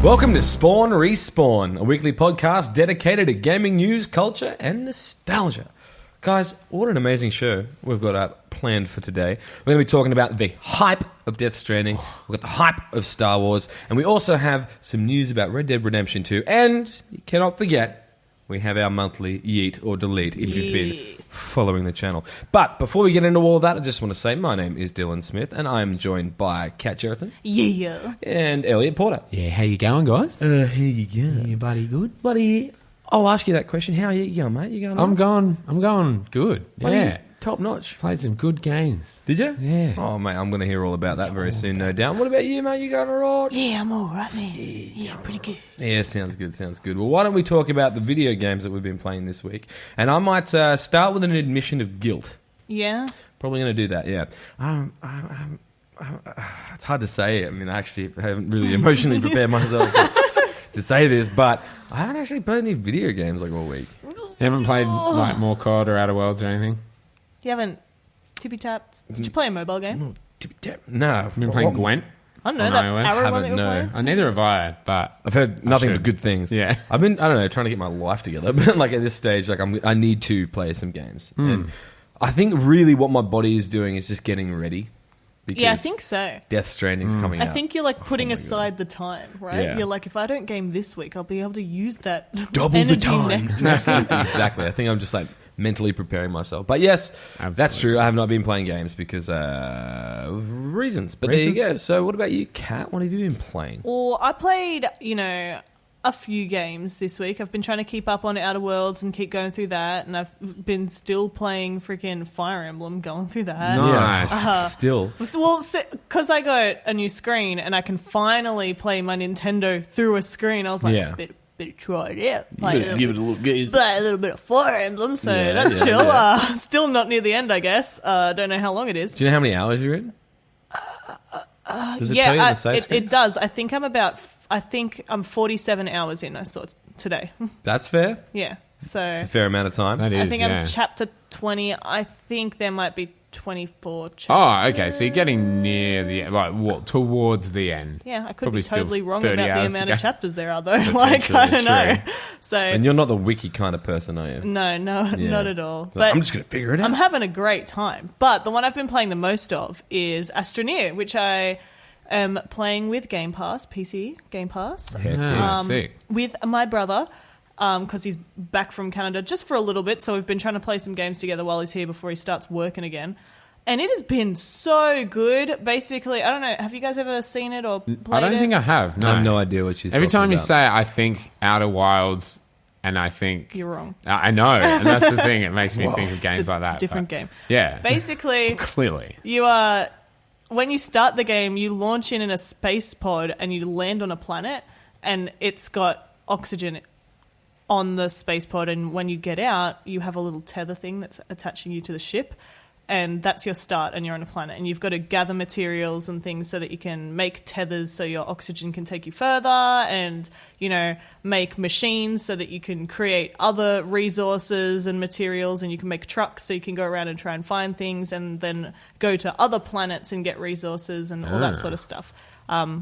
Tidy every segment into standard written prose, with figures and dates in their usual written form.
Welcome to Spawn Respawn, a weekly podcast dedicated to gaming news, culture, and nostalgia. Guys, what an amazing show we've got planned for today. We're going to be talking about the hype of Death Stranding, we've got the hype of Star Wars, and we also have some news about Red Dead Redemption 2, and you cannot forget, we have our monthly Yeet or Delete if you've been following the channel. But before we get into all of that, I just want to say my name is Dylan Smith, and I am joined by Kat Sheraton. Yeah. And Elliot Porter. Yeah, how you going, guys? How you going? You buddy good? Buddy, I'll ask you that question. How are you going, mate? You going I'm going good. Buddy, Yeah. top notch. Played some good games. Did you? Yeah. Oh, mate, I'm going to hear all about that very soon, no doubt. What about you, mate? You going all right? Yeah, I'm all right, man. Yeah, pretty good. Yeah, sounds good, sounds good. Well, why don't we talk about the video games that we've been playing this week? And I might start with an admission of guilt. Yeah? Probably going to do that, yeah. It's hard to say. I mean, I actually haven't really emotionally prepared myself to say this, but I haven't actually played any video games like all week. You haven't played like more COD or Outer Worlds or anything? You haven't tippy-tapped? Did you play a mobile game? No. You've been playing Gwent? I don't know, on that iOS? arrow one that you were Haven't, playing? Neither have I, but I've heard nothing but should. good things. Yeah. I've been, I don't know, trying to get my life together. But like at this stage, like I need to play some games. And I think really what my body is doing is just getting ready. Because Yeah, I think so. Death Stranding's coming I out. think you're like putting aside the time, right? Yeah. You're like, if I don't game this week, I'll be able to use that Double the energy time. next week. Exactly. I think I'm just like mentally preparing myself. But yes, that's Absolutely. true. I have not been playing games because of reasons. But there you go. So what about you, Kat? What have you been playing? Well, I played, a few games this week. I've been trying to keep up on Outer Worlds and keep going through that, and I've been still playing freaking Fire Emblem, going through that. Nice. Yeah. Still. Well, because I got a new screen and I can finally play my Nintendo through a screen, I was like, Yeah. better try it out. Play Give it a little gaze. play a little bit of Fire Emblem, so Yeah, that's yeah, chill. yeah. Still not near the end, I guess. Don't know how long it is. Do you know how many hours you're in? Does it tell you on the save screen? It does. I think I'm 47 hours in, I saw it today. That's fair. Yeah, so It's a fair amount of time. that is, I think yeah. I'm chapter 20. I think there might be 24 chapters. Oh, okay, so you're getting near the end, like what, towards the end. Yeah, I could Probably be still totally wrong 30 about the hours to amount go. of chapters there are, though. Like, I don't know. True. So, And you're not the wiki kind of person, are you? no, Yeah. not at all. So But I'm just going to figure it out. I'm having a great time. But the one I've been playing the most of is Astroneer, which I am playing with Game Pass, PC Game Pass, Heck yeah. Sick. with my brother, because he's back from Canada just for a little bit. So we've been trying to play some games together while he's here before he starts working again. And it has been so good. Basically, I don't know. Have you guys ever seen it or played it? I don't think I have. No. I have no idea what she's Every talking time you about. say it, I think Outer Wilds, and I think You're wrong. I know, and that's the thing. It makes me think of games It's like that. It's a different but- game. Yeah. Basically, Clearly. you are... When you start the game, you launch in a space pod and you land on a planet, and it's got oxygen on the space pod, and when you get out, you have a little tether thing that's attaching you to the ship, and that's your start, and you're on a planet, and you've got to gather materials and things so that you can make tethers so your oxygen can take you further, and make machines so that you can create other resources and materials, and you can make trucks so you can go around and try and find things, and then go to other planets and get resources and all that sort of stuff.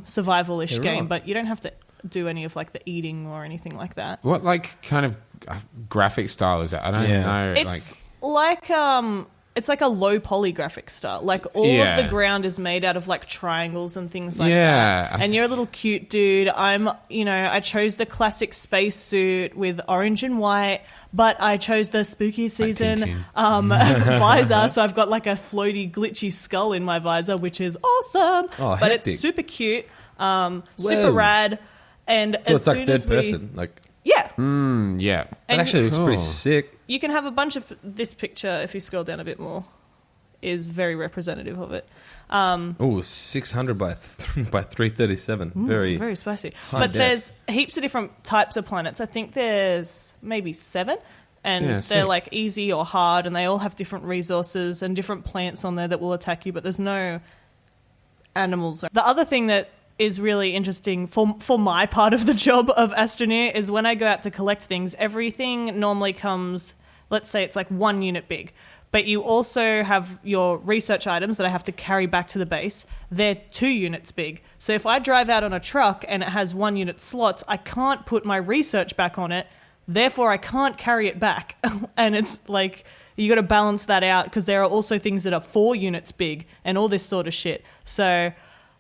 Survival-ish Yeah, game, right. but you don't have to do any of like the eating or anything like that. What kind of graphic style is that? I don't Yeah. know. It's like it's like a low poly graphic style. Like all Yeah. of the ground is made out of like triangles and things like Yeah. that. And you're a little cute dude. I chose the classic space suit with orange and white, but I chose the spooky season visor. So I've got like a floaty, glitchy skull in my visor, which is awesome. Oh, but hectic. it's super cute, Whoa. super rad. And So as it's like soon third as we, person. Like, yeah. yeah. that And actually looks pretty Cool. sick. you can have a bunch of this picture if you scroll down a bit more is very representative of it. Oh, 600 by 337. Very spicy. high But def. there's heaps of different types of planets. I think there's maybe 7, and Yeah, they're sick. like easy or hard, and they all have different resources and different plants on there that will attack you, but there's no animals. The other thing that is really interesting for my part of the job of Astroneer is when I go out to collect things, everything normally comes, let's say it's like 1 unit big, But you also have your research items that I have to carry back to the base. They're 2 units big. So if I drive out on a truck and it has 1 unit slots, I can't put my research back on it. Therefore, I can't carry it back. And it's like, you got to balance that out because there are also things that are 4 units big and all this sort of shit. So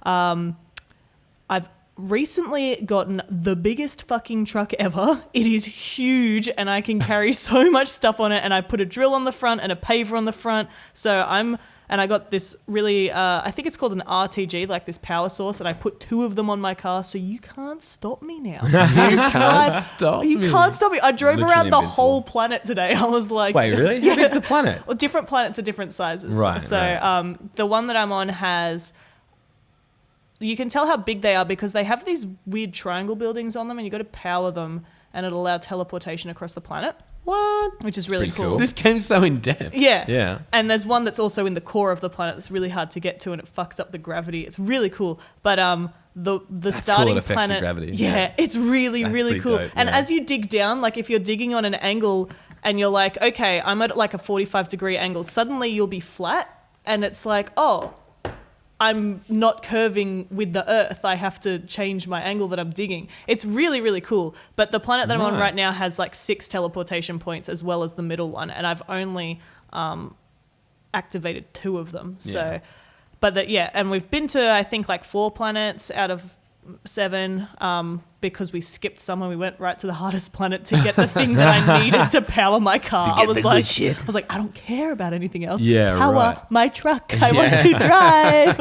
I've recently gotten the biggest fucking truck ever. It is huge and I can carry so much stuff on it, and I put a drill on the front and a paver on the front. So I got this really, I think it's called an RTG, like this power source, and I put 2 of them on my car, so you can't stop me now. You can't stop me. I drove Literally around the invincible. whole planet today. I was like... Wait, really? How big's the planet? Well, different planets are different sizes. Right, So right. The one that I'm on has... You can tell how big they are because they have these weird triangle buildings on them, and you got to power them, and it'll allow teleportation across the planet. What? Which is really pretty cool. cool. This game's so in depth. Yeah. Yeah. And there's one that's also in the core of the planet that's really hard to get to, and it fucks up the gravity. It's really cool. But the That's starting cool, it affects the planet, gravity. yeah, Yeah. it's really That's really pretty cool. dope, And yeah. as you dig down, like if you're digging on an angle and you're like, okay, I'm at like a 45-degree angle, suddenly you'll be flat, and it's like, oh, I'm not curving with the earth. I have to change my angle that I'm digging. It's really, really cool. But the planet that I'm on Right. right now has like 6 teleportation points as well as the middle one. And I've only activated 2 of them. So, Yeah. but and we've been to, I think, like 4 planets out of 7 because we skipped some and we went right to the hardest planet to get the thing that I needed to power my car. I was like, I don't care about anything else. Yeah, power right. my truck. I want to drive.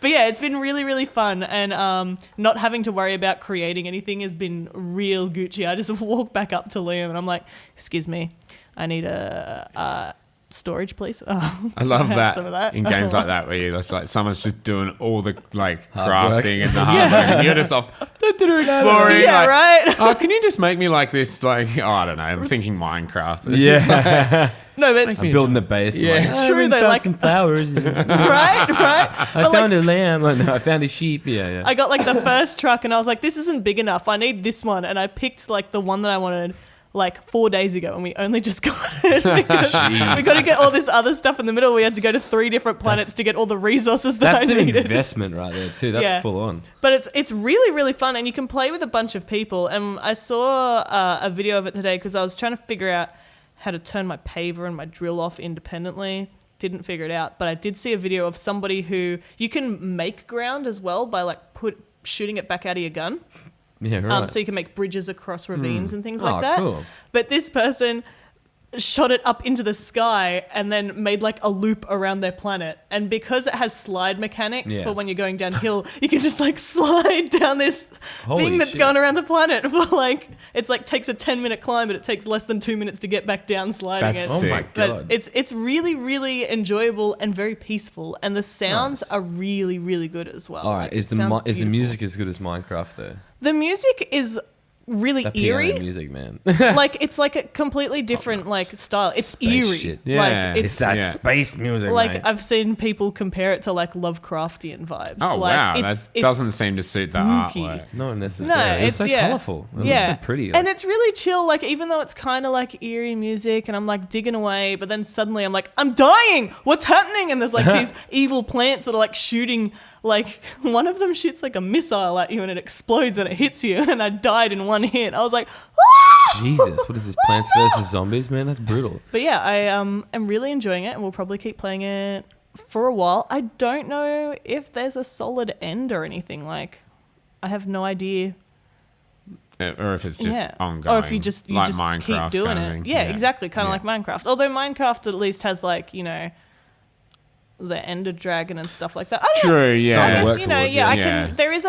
But yeah, it's been really, really fun, and not having to worry about creating anything has been real Gucci. I just walk back up to Liam and I'm like, "Excuse me, I need a storage, please." I love that, some of that in games like that where it's like someone's just doing all the like Hard work. crafting and the hard work, and you're just off exploring. Yeah, like, right. Oh, can you just make me like this? Like, oh, I don't know. I'm thinking Minecraft. Yeah. No, but Makes I'm building the base. Yeah. Like, True, though, like- some flowers. right. I But, found a lamb. Oh, no, I found a sheep. Yeah. I got like the first truck and I was like, this isn't big enough. I need this one. And I picked like the one that I wanted like 4 days ago, and we only just got it because we got to get all this other stuff in the middle. We had to go to 3 different planets to get all the resources that That's I an needed. investment right there too. That's Yeah. full on. But it's really, really fun, and you can play with a bunch of people. And I saw a video of it today because I was trying to figure out how to turn my paver and my drill off independently. Didn't figure it out, but I did see a video of somebody who you can make ground as well by like shooting it back out of your gun. Yeah, right. So you can make bridges across ravines and things like Oh, that. cool. But this person shot it up into the sky and then made like a loop around their planet. And because it has slide mechanics Yeah. for when you're going downhill, you can just like slide down this Holy thing that's shit. going around the planet. For like, it's like takes a 10-minute climb, but it takes less than 2 minutes to get back down sliding That's it. Oh sick. my But god. it's really, really enjoyable and very peaceful. And the sounds Nice. are really, really good as well. All right. Like, Is it the sounds is the beautiful. music as good as Minecraft though? The music is really That piano eerie. music, man. Like it's like a completely different like style. It's Space eerie. shit. Yeah. Like It's that Yeah. space music, like mate. I've seen people compare it to like Lovecraftian vibes. Oh like, wow, it's that doesn't seem to suit the spooky. artwork. Not necessarily. No, It's it's so yeah. colourful. It Yeah, looks so pretty. and it's really chill. Like even though it's kind of like eerie music, and I'm like digging away, but then suddenly I'm like, I'm dying. What's happening? And there's like these evil plants that are like shooting. Like one of them shoots like a missile at you, and it explodes when it hits you. And I died in one hit. I was like, ah! Jesus, what is this? Plants vs Zombies, man? That's brutal. But yeah, I am really enjoying it, and we'll probably keep playing it for a while. I don't know if there's a solid end or anything. Like, I have no idea. Or if it's just Yeah. ongoing. Or if you just like keep Minecraft doing kind of it. thing. Yeah, exactly, kind of Yeah. like Minecraft. Although Minecraft at least has like the Ender Dragon and stuff like that. I don't know. True, I yeah. guess, Work you know, towards yeah, it. I Yeah. can. There is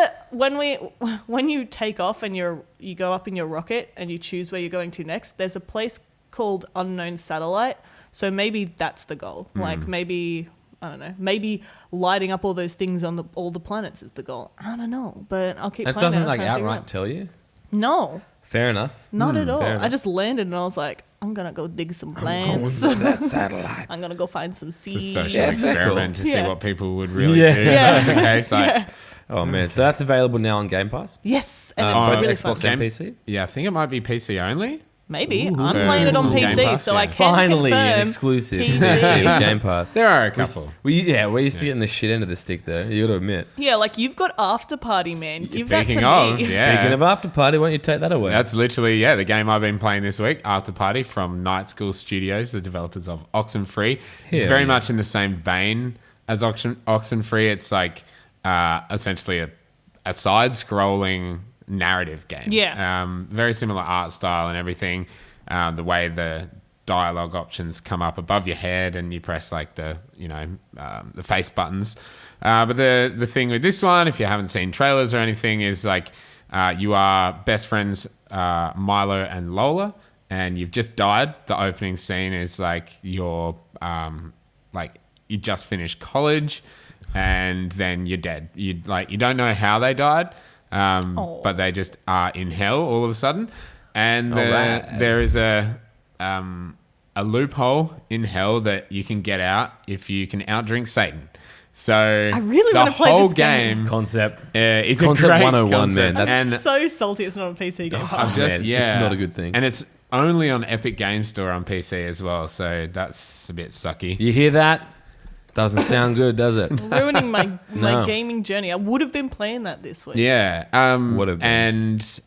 when you take off and you go up in your rocket and you choose where you're going to next. There's a place called Unknown Satellite, so maybe that's the goal. Hmm. Like maybe I don't know. Maybe lighting up all those things on all the planets is the goal. I don't know, but I'll keep. It playing doesn't it, like trying to figure it outright out. tell you. No, Fair enough. not at all. fair I enough. just landed and I was like, I'm gonna go dig some plants. that satellite. I'm gonna go find some It's a seeds. social Yeah, so experiment cool. to see Yeah. what people would really Yeah. do. Yeah. If that's the case. Like, Yeah. Oh man, so that's available now on Game Pass. Yes, and Oh, it's So really Xbox fun. and Game- PC. yeah, I think it might be PC only. Maybe. I'm For playing it on Game PC, Pass, so yeah. I can Finally, confirm an exclusive PC. PC Game Pass. There are a couple. We used to get in the shit end of the stick, though. You got to admit. Yeah, like you've got Afterparty, man. Give that to Speaking of, me. yeah. Speaking of Afterparty, why don't you take that away? That's literally, the game I've been playing this week, Afterparty from Nightschool Studios, the developers of Oxenfree. It's Hell very yeah. much in the same vein as Oxenfree. It's like essentially a side-scrolling narrative game. Yeah. Very similar art style and everything. The way the dialogue options come up above your head and you press like the face buttons. But the thing with this one, if you haven't seen trailers or anything, is like you are best friends, Milo and Lola, and you've just died. The opening scene is like you're you just finished college and then you're dead. You don't know how they died, but they just are in hell all of a sudden. And there is a loophole in hell that you can get out if you can outdrink Satan. So I really the want to play whole this game. Concept. It's Concept a great 101, concept. man. I'm And so salty it's not on PC Game Pass. It's not a good thing. And it's only on Epic Game Store on PC as well, so that's a bit sucky. You hear that? Doesn't sound good, does it? Ruining my No. gaming journey. I would have been playing that this week. Yeah. Would've been. And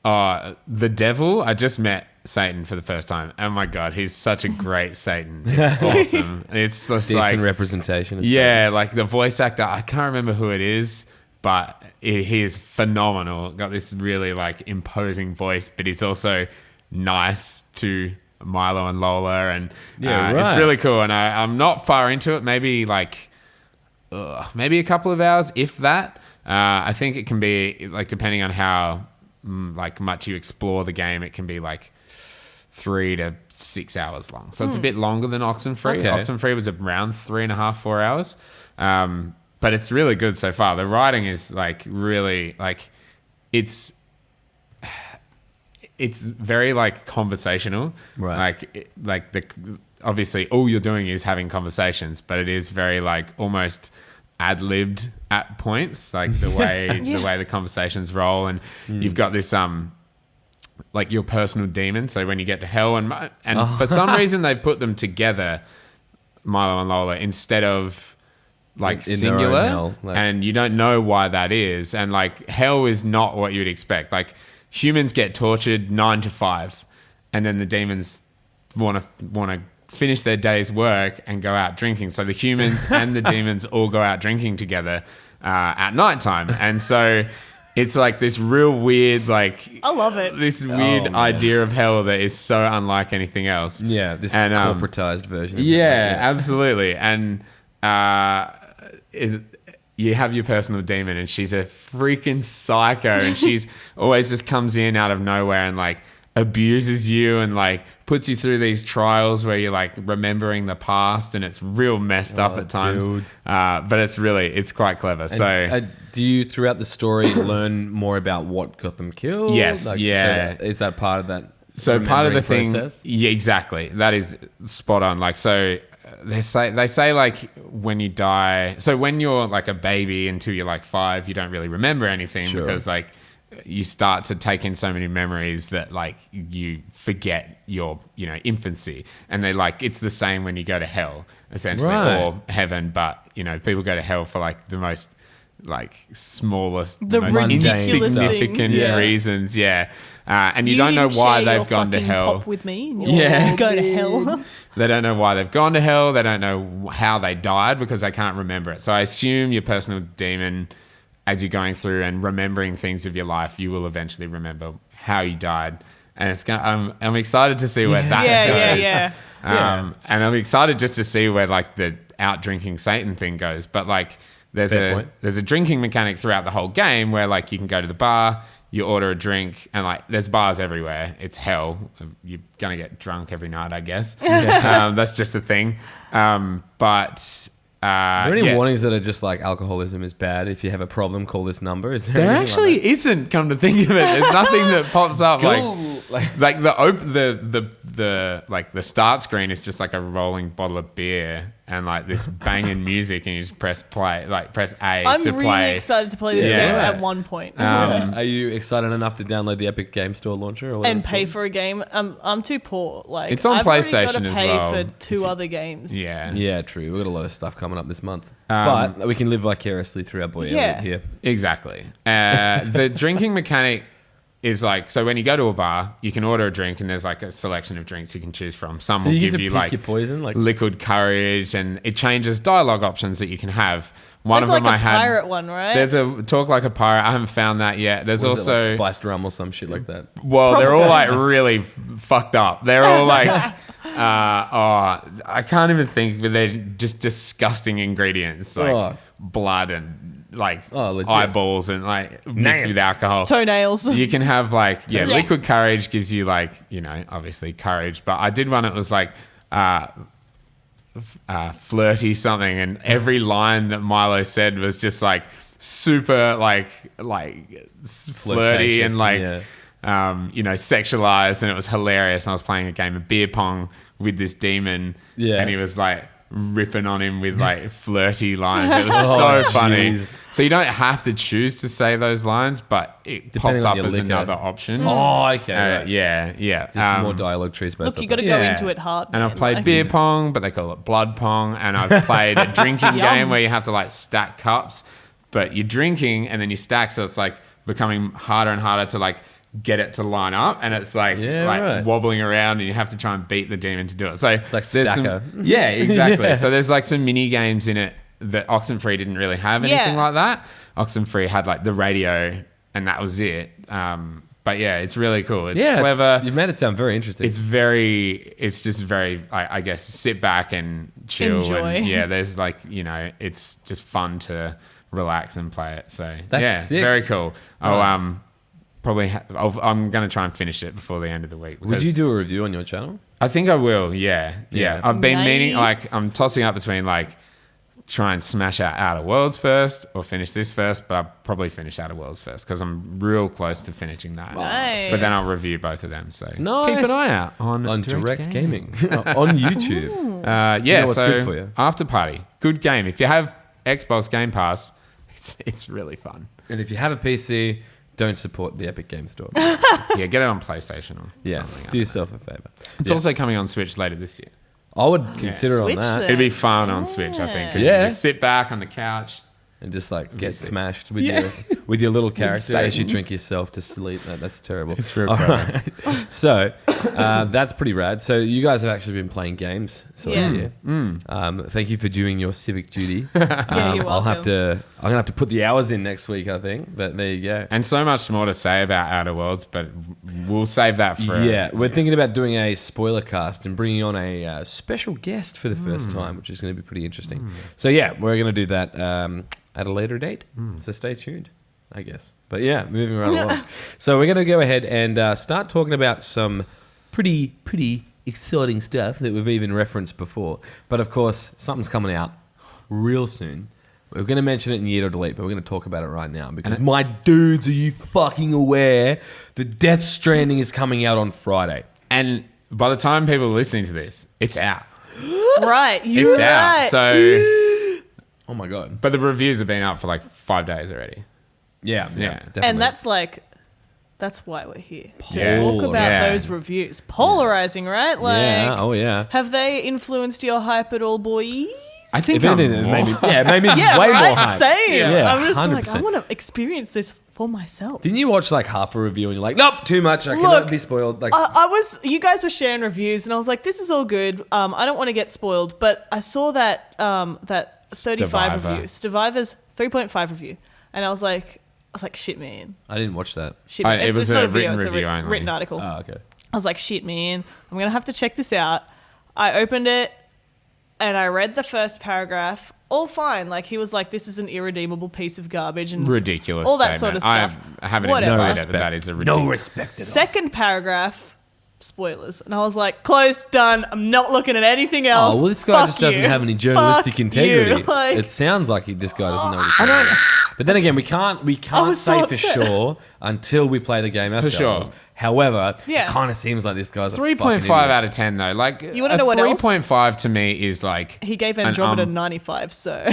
the devil, I just met Satan for the first time. Oh my God, he's such a great Satan. It's awesome. It's just Decent like, representation. Of yeah, like the voice actor, I can't remember who it is, but he is phenomenal. Got this really like imposing voice, but he's also nice to Milo and Lola, and it's really cool. And I'm not far into it, maybe a couple of hours, if that. I think it can be like, depending on how much you explore the game, it can be like 3 to 6 hours long. So it's a bit longer than Oxenfree. Okay. Oxenfree was around 3.5, 4 hours. But it's really good so far. The writing is like really like it's very like conversational. Right. Obviously all you're doing is having conversations, but it is very like almost ad-libbed at points, like the way the conversations roll, and you've got this like your personal demon. So when you get to hell, and for some reason they put them together, Milo and Lola, instead of like In their own singular, hell, like- and you don't know why that is. And like hell is not what you'd expect. Like humans get tortured 9 to 5, and then the demons want to finish their day's work and go out drinking. So the humans and the demons all go out drinking together at nighttime, and so it's like this real weird, like I love it. this weird man. idea of hell that is so unlike anything else. Yeah, this And, corporatized version. Of Yeah, that. absolutely. And you have your personal demon, and she's a freaking psycho, and she's always just comes in out of nowhere and like abuses you and like puts you through these trials where you're like remembering the past, and it's real messed up at times. dude. But it's quite clever. So do you throughout the story learn more about what got them killed? Yes, yeah. So is that part of that? So part of the remembering thing, process? yeah, exactly. That is spot on. Like, so they say like when you die, so when you're like a baby until you're like 5, you don't really remember anything because like you start to take in so many memories that like you forget your, infancy. And they like, it's the same when you go to hell essentially, or heaven. But, people go to hell for like the most like smallest, The most ridiculous insignificant thing. reasons. Yeah. And you don't know didn't why share your they've gone to fucking hell. Pop with me and Yeah. go to hell. They don't know why they've gone to hell. They don't know how they died because they can't remember it. So I assume your personal demon, as you're going through and remembering things of your life, you will eventually remember how you died. And it's I'm excited to see where that goes. Yeah. And I'm excited just to see where like the out drinking Satan thing goes. But like there's a drinking mechanic throughout the whole game where like you can go to the bar, you order a drink, and like there's bars everywhere. It's hell. You're gonna get drunk every night, I guess. That's just the thing. But Are there any warnings that are just like alcoholism is bad? If you have a problem, call this number. Is there anything actually like that? isn't. Come to think of it, there's nothing that pops up Cool. like the start screen is just like a rolling bottle of beer, and like this banging music, and you just press play, like press A I'm to really play. excited to play this Yeah. game Right. at one point. Are you excited enough to download the Epic Game Store launcher? Or whatever And it's pay called? for a game. I'm too poor. Like It's on I've already PlayStation gotta as pay well. for two other games. Yeah, Yeah, true. We've got a lot of stuff coming up this month. But we can live vicariously through our boy Elliot here. exactly. The drinking mechanic is like, so when you go to a bar, you can order a drink, and there's like a selection of drinks you can choose from. Some So will you get give to you pick like your poison, like liquid courage, and it changes dialogue options that you can have. One There's of them like I a had. pirate one, right? There's a talk like a pirate. I haven't found that yet. There's what is it, also like spiced rum or some shit like that. well, they're all like really fucked up. They're all like, I can't even think, but they're just disgusting ingredients like blood and like legit. eyeballs and like mixed Nasty. with alcohol. Toenails. You can have like, Yeah. liquid courage gives you like, obviously courage. But I did one that was like flirty something, and every line that Milo said was just like super like flirty and Flirtatious, like yeah. sexualized, and it was hilarious. And I was playing a game of beer pong with this demon, Yeah. and he was like ripping on him with like flirty lines. It was Oh, so funny. jeez. So you don't have to choose to say those lines, but it Depending pops on up your as liquor. another option. Oh, okay. right. Yeah. Just more dialogue trees based Look, you off got to that. go Yeah. into it hard. And I've man. played Like, beer pong, but they call it blood pong. And I've played a drinking Yum. game where you have to like stack cups, but you're drinking and then you stack, so it's like becoming harder and harder to like get it to line up, and it's like right. wobbling around, and you have to try and beat the demon to do it. So it's like there's Stacker. yeah, exactly. Yeah. So there's like some mini games in it that Oxenfree didn't really have anything Yeah. like that. Oxenfree had like the radio, and that was it. But yeah, it's really cool. It's clever. You've made it sound very interesting. It's just very, I guess, sit back and chill. Enjoy. And yeah, there's like, it's just fun to relax and play it. So That's yeah, sick. very cool. Nice. I'm going to try and finish it before the end of the week. Would because you do a review on your channel? I think I will. Yeah. Yeah. I've been meaning, like, Nice. I'm tossing up between like try and smash out Outer Worlds first or finish this first, but I'll probably finish Outer Worlds first because I'm real close to finishing that. Nice. But then I'll review both of them. So Nice. keep an eye out on Direct Gaming on YouTube. Yeah, You know what's so good for you. Afterparty, good game. If you have Xbox Game Pass, it's really fun. And if you have a PC, don't support the Epic Game Store. Yeah, get it on PlayStation or Yeah, something. do yourself a favor. It's Yeah. also coming on Switch later this year. I would consider on Switch that. then. It'd be fun on Switch, I think. 'Cause Yeah. you just sit back on the couch. And just like get sick. smashed with Yeah. your little character as you Satan. drink yourself to sleep. That's terrible. It's real All clever. right. So that's pretty rad. So you guys have actually been playing games. So Yeah. thank you for doing your civic duty. you're I'm welcome. gonna have to put the hours in next week, I think. But there you go. And so much more to say about Outer Worlds, but we'll save that for... Yeah, we're thinking about doing a spoiler cast and bringing on a special guest for the first time, which is going to be pretty interesting. So yeah, we're going to do that at a later date. So stay tuned, I guess. But yeah, moving right along. So we're going to go ahead and start talking about some pretty exciting stuff that we've even referenced before. But of course, something's coming out real soon. We're going to mention it in Yeet or Delete, but we're going to talk about it right now because my dudes, are you fucking aware that Death Stranding is coming out on Friday? And by the time people are listening to this, it's out. Right. You're It's right. out. So, Oh my god! but the reviews have been up for like 5 days already. Yeah, Yeah. definitely. And that's why we're here. To Yeah. talk about Yeah. those reviews. Polarizing, right? Like, yeah, oh yeah. have they influenced your hype at all, boys? I think If anything, it made me, it made me Yeah, way right? more hyped. Same. Yeah, I'm just like, 100%. I want to experience this for myself. Didn't you watch like half a review and you're like, nope, too much. I cannot be spoiled. Like, You guys were sharing reviews, and I was like, this is all good. I don't want to get spoiled, but I saw that 35 Stevivor. review, Stevivor's 3.5 review, and I was like, shit, man. I didn't watch that. Shit, man. it was it's not a video, written it's review only. written article. Oh, okay. I was like, shit, man, I'm going to have to check this out. I opened it and I read the first paragraph. All fine. Like, he was like, this is an irredeemable piece of garbage and Ridiculous all that sort statement. of stuff. I haven't Whatever. admitted it, but that is a ridiculous... respect Second paragraph, spoilers. And I was like, closed, done. I'm not looking at anything else. Oh, well, this guy Fuck just doesn't you. have any journalistic Fuck integrity. you. Like, It sounds like this guy doesn't know what he's doing. But then again, we can't was say so for upset. sure until we play the game ourselves. sure. However, Yeah. it kind of seems like this guy's a 3.5 fucking idiot. out of 10 though. Like You wanna know what else? 3.5 to me is like He gave an, Andromeda 95, so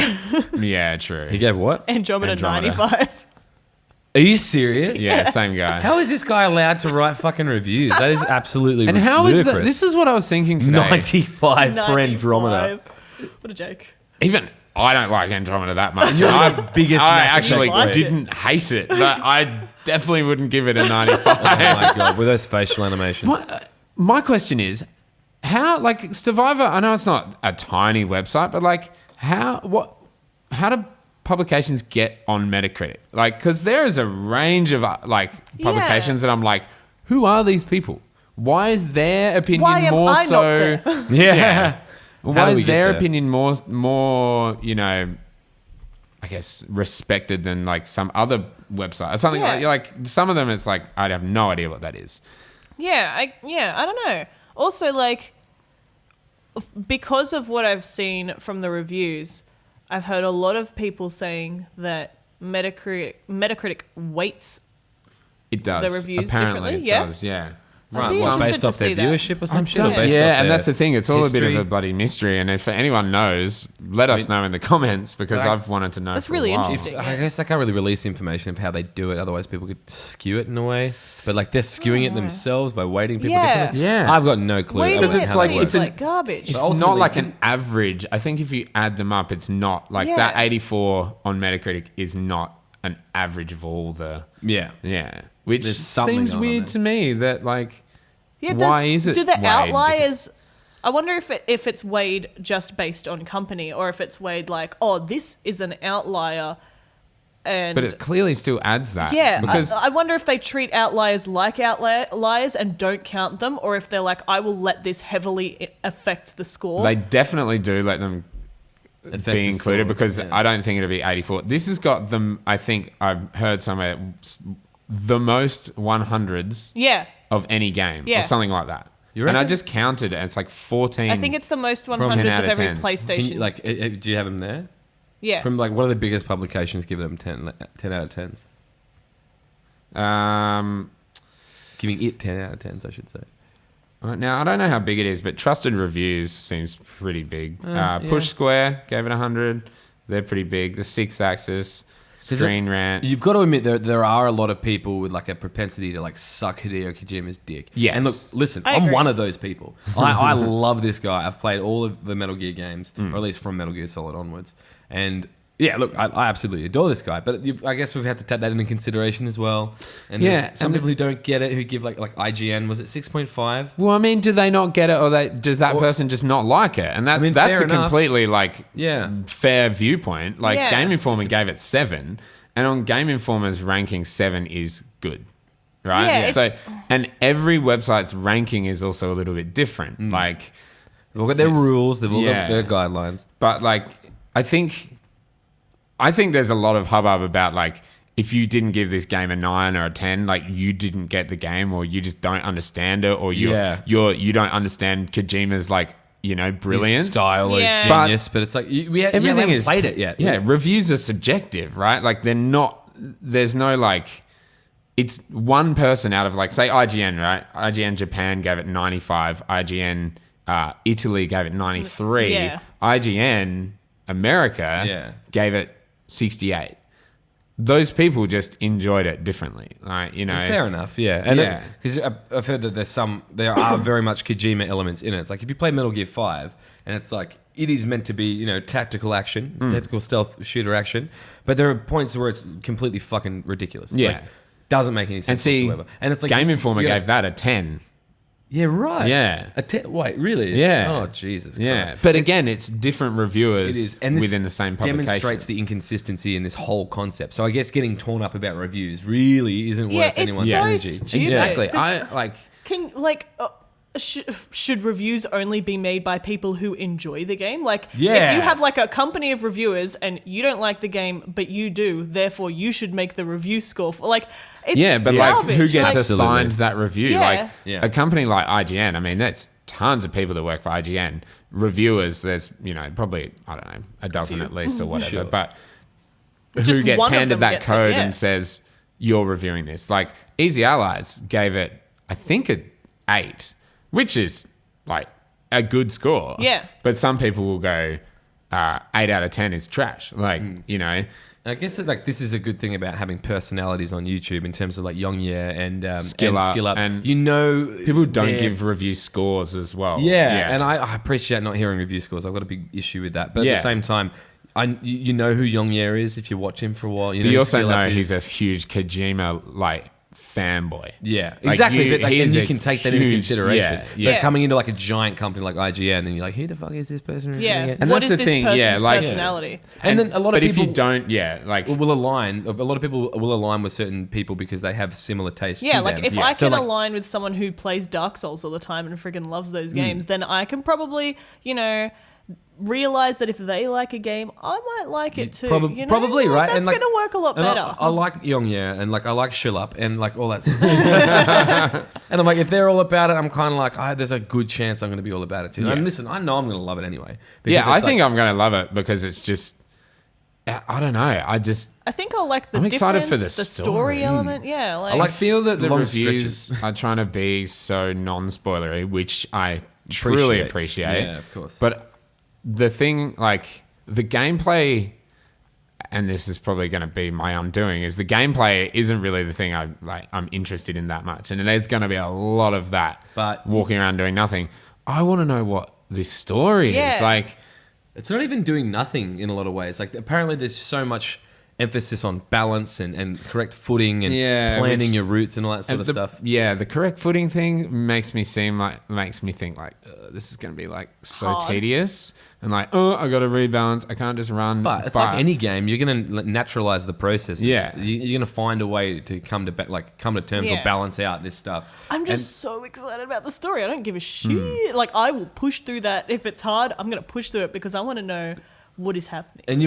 yeah, true. He gave what? Andromeda Andromeda. 95. Are you serious? Yeah, same guy. How is this guy allowed to write fucking reviews? That is absolutely and how is ludicrous. that? This is what I was thinking today. 95 for Andromeda. 95. What a joke. Even I don't like Andromeda that much. You're I, the biggest I Mass actually Effect fan. didn't hate it. But I definitely wouldn't give it a 95. Oh my god, with those facial animations. My question is, how, like, Survivor, I know it's not a tiny website, but, like, how do publications get on Metacritic? Like, because there is a range of, publications that I'm like, who are these people? Why is their opinion Why am more I not so... there? Yeah. How Why do is we get their there? opinion more, you know, I guess, respected than, like, some other website? Or something Yeah. like some of them, it's like, I have no idea what that is. I don't know. Also, like, because of what I've seen from the reviews, I've heard a lot of people saying that Metacritic weights. It does. The reviews Apparently differently, it yeah? does, yeah. Right, be what, interested based to off their see that. viewership or some I shit? Or don't- based yeah, off and their that's the thing. It's all a bit of history? a bloody mystery. And if anyone knows, let us know in the comments because Right. I've wanted to know. That's for really a while. interesting. I guess I can't really release information of how they do it, otherwise people could skew it in a way. But like they're skewing it themselves by weighting people Yeah. differently. Yeah. I've got no clue. Weighting Because it it's like- seems it's an- like garbage. It's ultimately, not like can- an average. I think if you add them up, it's not like Yeah. that. 84 on Metacritic is not an average of all the Yeah. which There's something seems going on weird there. to me. That like Why is it Do the weighed outliers? I wonder if it's weighed just based on company, or if it's weighed like, oh, this is an outlier, and but it clearly still adds that. yeah. because I wonder if they treat outliers like outliers and don't count them, or if they're like, I will let this heavily affect the score. they definitely do let them Affect be the included score, because yeah. I don't think it'll be 84. This has got them. I think I've heard somewhere the most 100s yeah, of any game Yeah. or something like that. You And I reckon? just counted it. It's like 14. I think it's the most 10 100s out of of every 10s. PlayStation. Can you, like, do you have them there? yeah, From like, what are the biggest publications giving them 10 out of 10s? Giving it 10 out of 10s, I should say. Now I don't know how big it is, but Trusted Reviews seems pretty big. Yeah. Push Square gave it 100. They're pretty big. The Sixth Axis, Screen Rant. You've got to admit there are a lot of people with like a propensity to like suck Hideo Kojima's dick. Yes. And look, listen, I I'm agree. one of those people. I love this guy. I've played all of the Metal Gear games, Mm. or at least from Metal Gear Solid onwards. And yeah, look, I absolutely adore this guy. But I guess we've had to take that into consideration as well. And Yeah, there's some and people who don't get it, who give like IGN, was it 6.5? Well, I mean, do they not get it, or does that person just not like it? And that's mean, that's fair a enough. completely like Yeah. fair viewpoint. Like Yeah. Game Informer gave it 7, and on Game Informer's ranking, 7 is good, right? Yeah, so it's- and every website's ranking is also a little bit different. Like, They've all got their It's- rules, they've all yeah. got their guidelines. but like, I think there's a lot of hubbub about like, if you didn't give this game a 9 or a 10, like you didn't get the game, or you just don't understand it, or you don't understand Kojima's like, you know, brilliance. His style Yeah. is But genius, but it's like Everything haven't is played it yet. Yeah, reviews are subjective, right? Like they're not. There's no like. It's one person out of like, say IGN, right? IGN Japan gave it 95. IGN Italy gave it 93. Yeah. IGN America gave it 68. Those people just enjoyed it differently, right? You know, Fair enough, yeah. And Yeah. because I've heard that there are very much Kojima elements in it. It's like if you play Metal Gear 5, and it's like it is meant to be, you know, tactical action, tactical stealth shooter action, but there are points where it's completely fucking ridiculous. Yeah. Like, doesn't make any sense and see, whatsoever. And it's like Game Informer you gotta- gave that a 10. Yeah, right. Yeah. Wait, really? Yeah. Oh, Jesus Yeah, Christ. but again, it's different reviewers It is, and this within the same publication. demonstrates the inconsistency in this whole concept. So I guess getting torn up about reviews really isn't Yeah, worth it's anyone's so energy. stupid. Exactly. Because- I like. Can like should reviews only be made by people who enjoy the game? Like, if you Yes. have like a company of reviewers and you don't like the game, but you do, therefore you should make the review score for like. It's Yeah, but garbage. like, who gets Like, Absolutely. assigned that review? Yeah. Like, Yeah. a company like IGN, I mean, that's tons of people that work for IGN. Reviewers, there's, you know, probably, I don't know, a dozen at least or whatever. Sure. But who gets one of handed them that gets it, code yeah. and says, you're reviewing this. Like, Easy Allies gave it, I think, an 8, which is like a good score. Yeah. But some people will go, 8 out of 10 is trash. Like, you know. I guess that, like, this is a good thing about having personalities on YouTube in terms of like Yongye and Skill Up. And you know, People don't give review scores as well. Yeah, and I appreciate not hearing review scores. I've got a big issue with that. But at Yeah. the same time, you know who Yongye is if you watch him for a while. You also Skill Up know is- he's a huge Kojima, like, fanboy. Yeah, Like, exactly. But he and is you a can take that into huge- consideration. yeah. But coming into like a giant company like IGN, and you're like, who the fuck is this person? reviewing Yeah. it? And What that's is the this thing, person's yeah, like- personality? And then a lot of But people if you don't, like... will align. A lot of people will align with certain people because they have similar tastes. Yeah, to like them. if I So, can like, align with someone who plays Dark Souls all the time and freaking loves those Hmm. games, then I can probably, realize that if they like a game, I might like it too. Probably, right? That's And, like- going to work a lot And better. I like Yongye and like I like Shilup and like all that stuff. And I'm like, if they're all about it, I'm kind of like, there's a good chance I'm going to be all about it too. Yeah. And listen, I know I'm going to love it anyway. Yeah, I it's think like, I'm going to love it because it's just... I don't know. I think I'll like the I'm excited difference, for the the story. story element. Yeah, like, I feel that the long reviews stretches. are trying to be so non-spoilery, which I truly appreciate. Yeah, of course. But the thing, like, the gameplay, and this is probably going to be my undoing, is the gameplay isn't really the thing I'm interested in that much. And there's going to be a lot of that, But- walking around doing nothing. I want to know what this story Yeah. is. Like, It's not even doing nothing in a lot of ways. Like apparently there's so much emphasis on balance and correct footing and planning your routes and all that sort of stuff. Yeah, the correct footing thing makes me think like this is going to be like so Hard. tedious and like I got to rebalance. I can't just run. But it's like any game, you're going to naturalize the process. Yeah. You're going to find a way to come to terms Yeah. or balance out this stuff. I'm just so excited about the story. I don't give a shit. Like, I will push through that. If it's hard, I'm going to push through it because I want to know what is happening. And I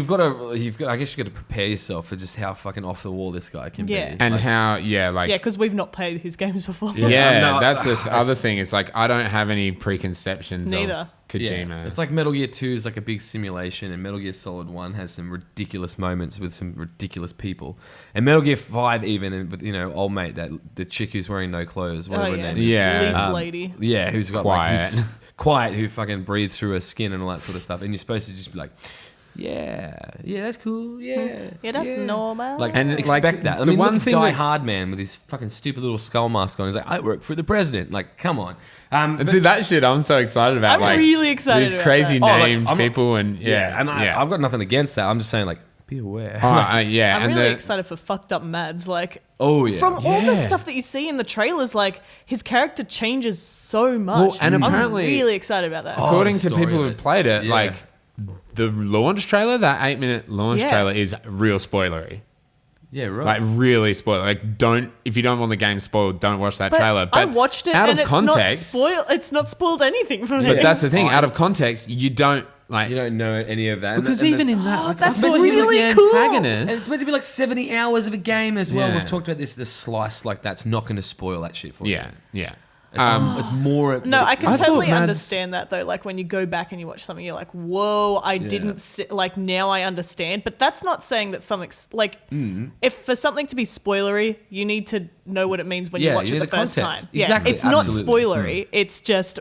guess you've got to prepare yourself for just how fucking off the wall this guy can Yeah. be. and Like, how Because we've not played his games before. yeah, no, that's the other thing. It's like I don't have any preconceptions Neither. of Kojima. yeah. It's like Metal Gear 2 is like a big simulation, and Metal Gear Solid 1 has some ridiculous moments with some ridiculous people. And Metal Gear 5 even, and old mate, the chick who's wearing no clothes, whatever her name is. Yeah. Leaf lady. Yeah, who's got Quiet. like who's quiet, who fucking breathes through her skin and all that sort of stuff. And you're supposed to just be like, yeah, that's cool, yeah, that's normal. Like, And, expect like, that. I the mean, one look at thing Die that- Hard Man with his fucking stupid little skull mask on. He's like, I work for the president. Like, come on. And see, that shit I'm so excited about. I'm like, really excited these about crazy that. named I'm- people and and I've got nothing against that. I'm just saying, like, be aware. yeah, I'm and really excited for fucked up Mads. Like, Oh, yeah. from all the Yeah. stuff that you see in the trailers, like, his character changes so much. Well, and apparently- I'm really excited about that. according the to story people of who've it. played it, Yeah. like the launch trailer, that 8-minute launch Yeah. trailer is real spoilery. Yeah, right. Like really spoiler. Like if you don't want the game spoiled, don't watch that But trailer. But I watched it out and of it's context. not spoiled. It's not spoiled anything for me. But that's the thing. Out of context, you don't like. you don't know any of that. And because the- and even the- in that, like, that's I thought he was really the cool. antagonist. And it's meant to be like 70 hours of a game as well. Yeah. We've talked about this slice, like that's not going to spoil that shit for you. Yeah. It's more. No, I can I thought totally Mads- understand that though. Like when you go back and you watch something, you're like, "Whoa, I didn't see." Like now I understand. But that's not saying that something's like, if for something to be spoilery, you need to know what it means when you Yeah, watch you it need the the first time. context. Yeah, Exactly, it's not absolutely. spoilery. It's just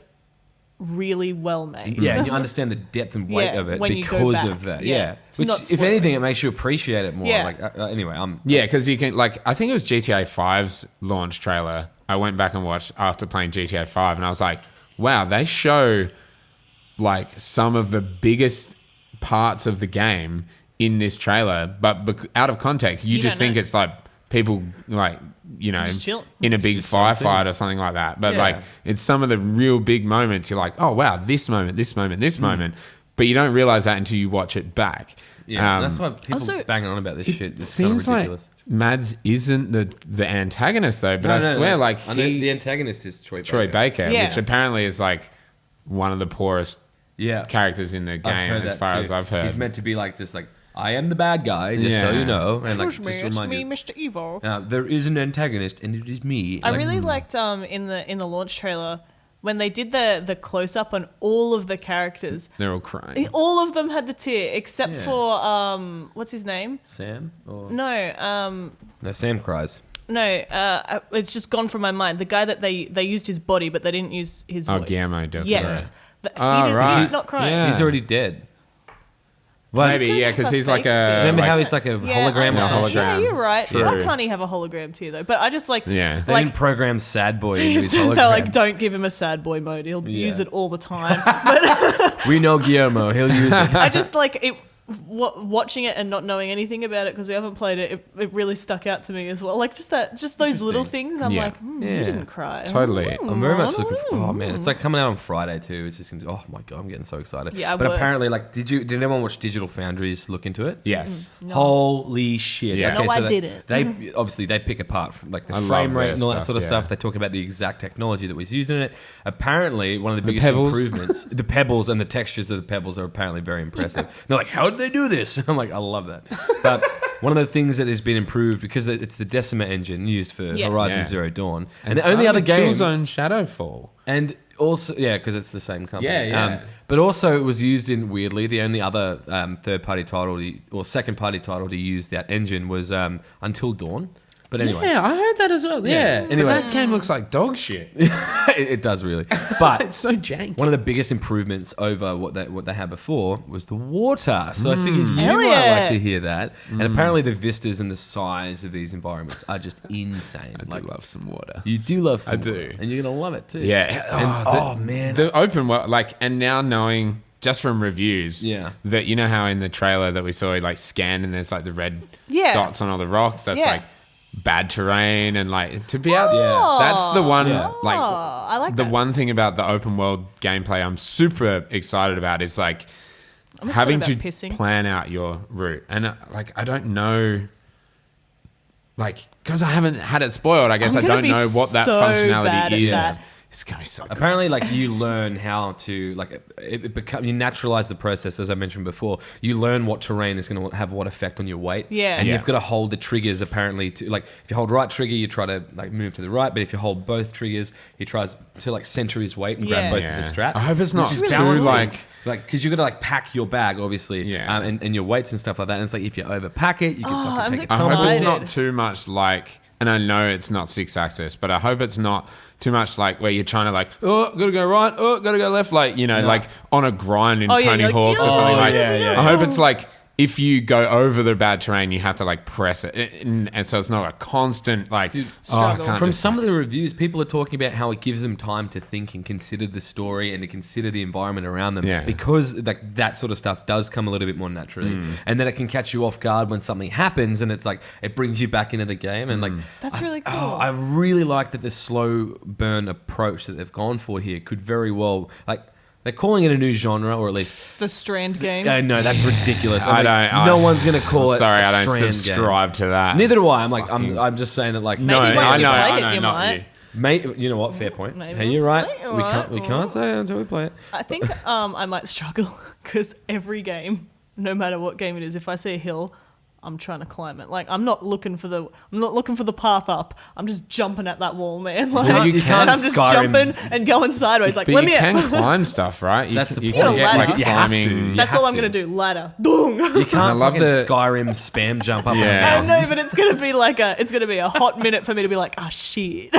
really well made. Yeah, and you understand the depth and weight Yeah, of it when you go because back. of that. Yeah, Yeah, it's which, not if anything, spoilery. it makes you appreciate it more. Yeah. Like, anyway, Yeah, because you can I think it was GTA 5's launch trailer. I went back and watched after playing GTA 5, and I was like, wow, they show like some of the biggest parts of the game in this trailer, but out of context, you just don't think know. it's like people like Just chilling. in a big just something. firefight or something like that. But Yeah. like it's some of the real big moments. You're like, oh wow, this moment, this moment, this moment, but you don't realize that until you watch it back. yeah, that's why people also- banging on about this shit. It It's seems kind of like ridiculous. Mads isn't the antagonist though, but No, I no, swear no. like I know the antagonist is Troy Baker, Yeah. which apparently is like one of the poorest Yeah, characters in the I've game heard as that far too. as I've heard. He's meant to be like just like I am the bad guy, just so Yeah. you know, and like Excuse just me, to it's remind me, you. Mr. Evil. There is an antagonist, and it is me. I Like, really liked in the launch trailer when they did the close up on all of the characters, They're all crying. all of them had the tear except Yeah. for what's his name? Sam? Or... No, No, Sam cries. no, it's just gone from my mind. The guy that they used his body, but they didn't use his voice. Guillermo del Toro. Yes, right. he's not crying. Yeah. He's already dead. Well, Maybe, yeah, because he's like a... remember like, how he's like a hologram or Yeah, something? hologram. Yeah, you're right. True. Why can't he have a hologram too, though? But I just like... Yeah. They Like, didn't program Sad Boy into his hologram. they're like, don't give him a sad boy mode. He'll Yeah. use it all the time. We know Guillermo. He'll use it. I just like it. Watching it and not knowing anything about it because we haven't played it, it really stuck out to me as well. Like just those little things. I'm Yeah. like, Yeah. you didn't cry. Totally. I'm very much looking for... Oh, man. It's like coming out on Friday, too. It's just... Oh, my God. I'm getting so excited. Yeah, I But work. apparently, like... Did anyone watch Digital Foundry's look into it? Yes. No. Holy shit. Yeah. No, I they, didn't. They obviously they pick apart from, like the I love frame rate their and all that stuff, sort of yeah. stuff. They talk about the exact technology that was used in it. Apparently, one of the biggest pebbles. improvements, the pebbles and the textures of the pebbles are apparently very impressive. They're like, how did they do this? I'm like, I love that. But one of the things that has been improved because it's the Decima engine used for Yeah. Horizon Yeah. Zero Dawn, and the only other game, Killzone Shadowfall. and also because it's the same company. Yeah, yeah. But also it was used in weirdly the only other third-party title or second-party title to use that engine was Until Dawn. But anyway, Yeah, I heard that as well. Yeah. Anyway. But that game looks like dog shit. it does really. But It's so jank. one of the biggest improvements over what they had before was the water. So I figured you Elliot. might like to hear that. And apparently the vistas and the size of these environments are just insane. I do love some water. You do love some I do. water, and you're gonna love it too. Yeah. And, man, The open world, like, and now knowing just from reviews, Yeah. that you know how in the trailer that we saw, he like scanned and there's like the red Yeah. dots on all the rocks. That's Yeah. like bad terrain and like to be out. Yeah. That's the one. Yeah. Like I like the that. one thing about the open world gameplay I'm super excited about is like I'm excited having to about pissing. plan out your route. And like I don't know. Like, because I haven't had it spoiled, I guess I'm I gonna don't be know what that so bad functionality at is. that. It's gonna be so good. apparently, like you learn how to like you naturalize the process, as I mentioned before. You learn what terrain is going to have what effect on your weight. Yeah. and Yeah. you've got to hold the triggers. Apparently, to like if you hold right trigger, you try to like move to the right. But if you hold both triggers, he tries to like center his weight and grab Yeah. both Yeah. of the straps. I hope it's not which is too, balancing. like- because you've got to like pack your bag, obviously, Yeah. and your weights and stuff like that. And it's like if you overpack it, you can I'm fucking take it. I hope it's excited. not too much like, and I know it's not 6-axis, but I hope it's not too much like where you're trying to like, oh, gotta go right, oh, gotta go left, like, you know, like on a grind in Oh, yeah, Tony you're like, Hawk's or "Oh, something like yeah, that. yeah, I hope it's like, if you go over the bad terrain, you have to like press it, and so it's not a constant like I struggle. can't From just- some of the reviews, people are talking about how it gives them time to think and consider the story and to consider the environment around them. Yeah. Because like that sort of stuff does come a little bit more naturally, and then it can catch you off guard when something happens, and it's like it brings you back into the game. And like That's really cool. I really like that the slow burn approach that they've gone for here could very well like. They're calling it a new genre, or at least the Strand game. no, that's ridiculous. I I'm like, don't. no one's gonna call it. Sorry, a I don't Strand game. subscribe to that. Neither do I. I'm like, Fucking- I'm just saying that like No, Maybe I once you know, play I it, know, you not might. you. Mate, you know what? Fair point. Maybe Hey, you're right. once you We play it, can't. We can't say it until we play it. I think I might struggle because every game, no matter what game it is, if I see a hill, I'm trying to climb it. Like I'm not looking for the path up. I'm just jumping at that wall, man. Like Well, you can't and I'm just Skyrim- jumping and going sideways. Like But let you me can in. climb stuff, right? That's the you point. can You get gotta like ladder. You have to. climbing. You That's have all I'm to. gonna do. Ladder. Dung. You can't I love fucking the- Skyrim spam jump up. Yeah. Yeah. I know, but it's gonna be like it's gonna be a hot minute for me to be like, oh shit.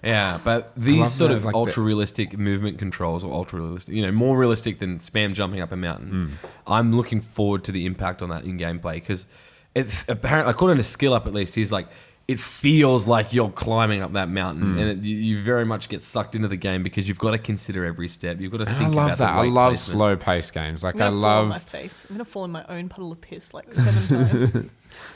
Yeah, but love these sort that, of like the- ultra realistic movement controls, or ultra realistic, more realistic than spam jumping up a mountain. I'm looking forward to the impact on that in gameplay because apparently, according to Skill Up at least, he's like. It feels like you're climbing up that mountain, and you very much get sucked into the game because you've got to consider every step. You've got to think I love about that. the I weight love placement. slow paced games. Like I'm I gonna fall on my love. face. I'm gonna fall in my own puddle of piss like 7 times.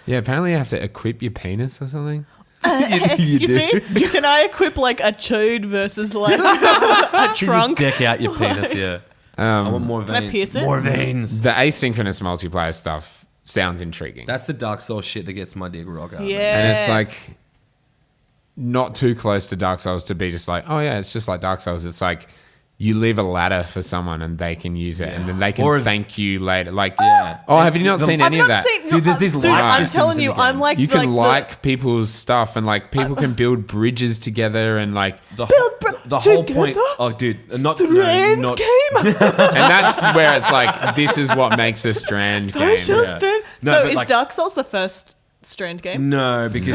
Yeah, apparently you have to equip your penis or something. Excuse me? Can I equip like a chode versus like a trunk? Deck out your penis, yeah. I want more veins. I pierce it? More veins. The asynchronous multiplayer stuff sounds intriguing. That's the Dark Souls shit that gets my dick rock hard. Yeah. man. And it's like not too close to Dark Souls to be just like, oh yeah, it's just like Dark Souls. It's like you leave a ladder for someone and they can use it, and then they can Or- thank you later. Like, Yeah. oh, have you not seen I've any not of that? seen. Dude, there's these light I'm systems telling in you, the game. I'm like You can like people's stuff, and like people can build bridges together, and like The build. the whole point. Oh, dude, not game. And that's where it's like, this is what makes a Strand game. Strand. No, So but is like- Dark Souls the first Strand game? No, because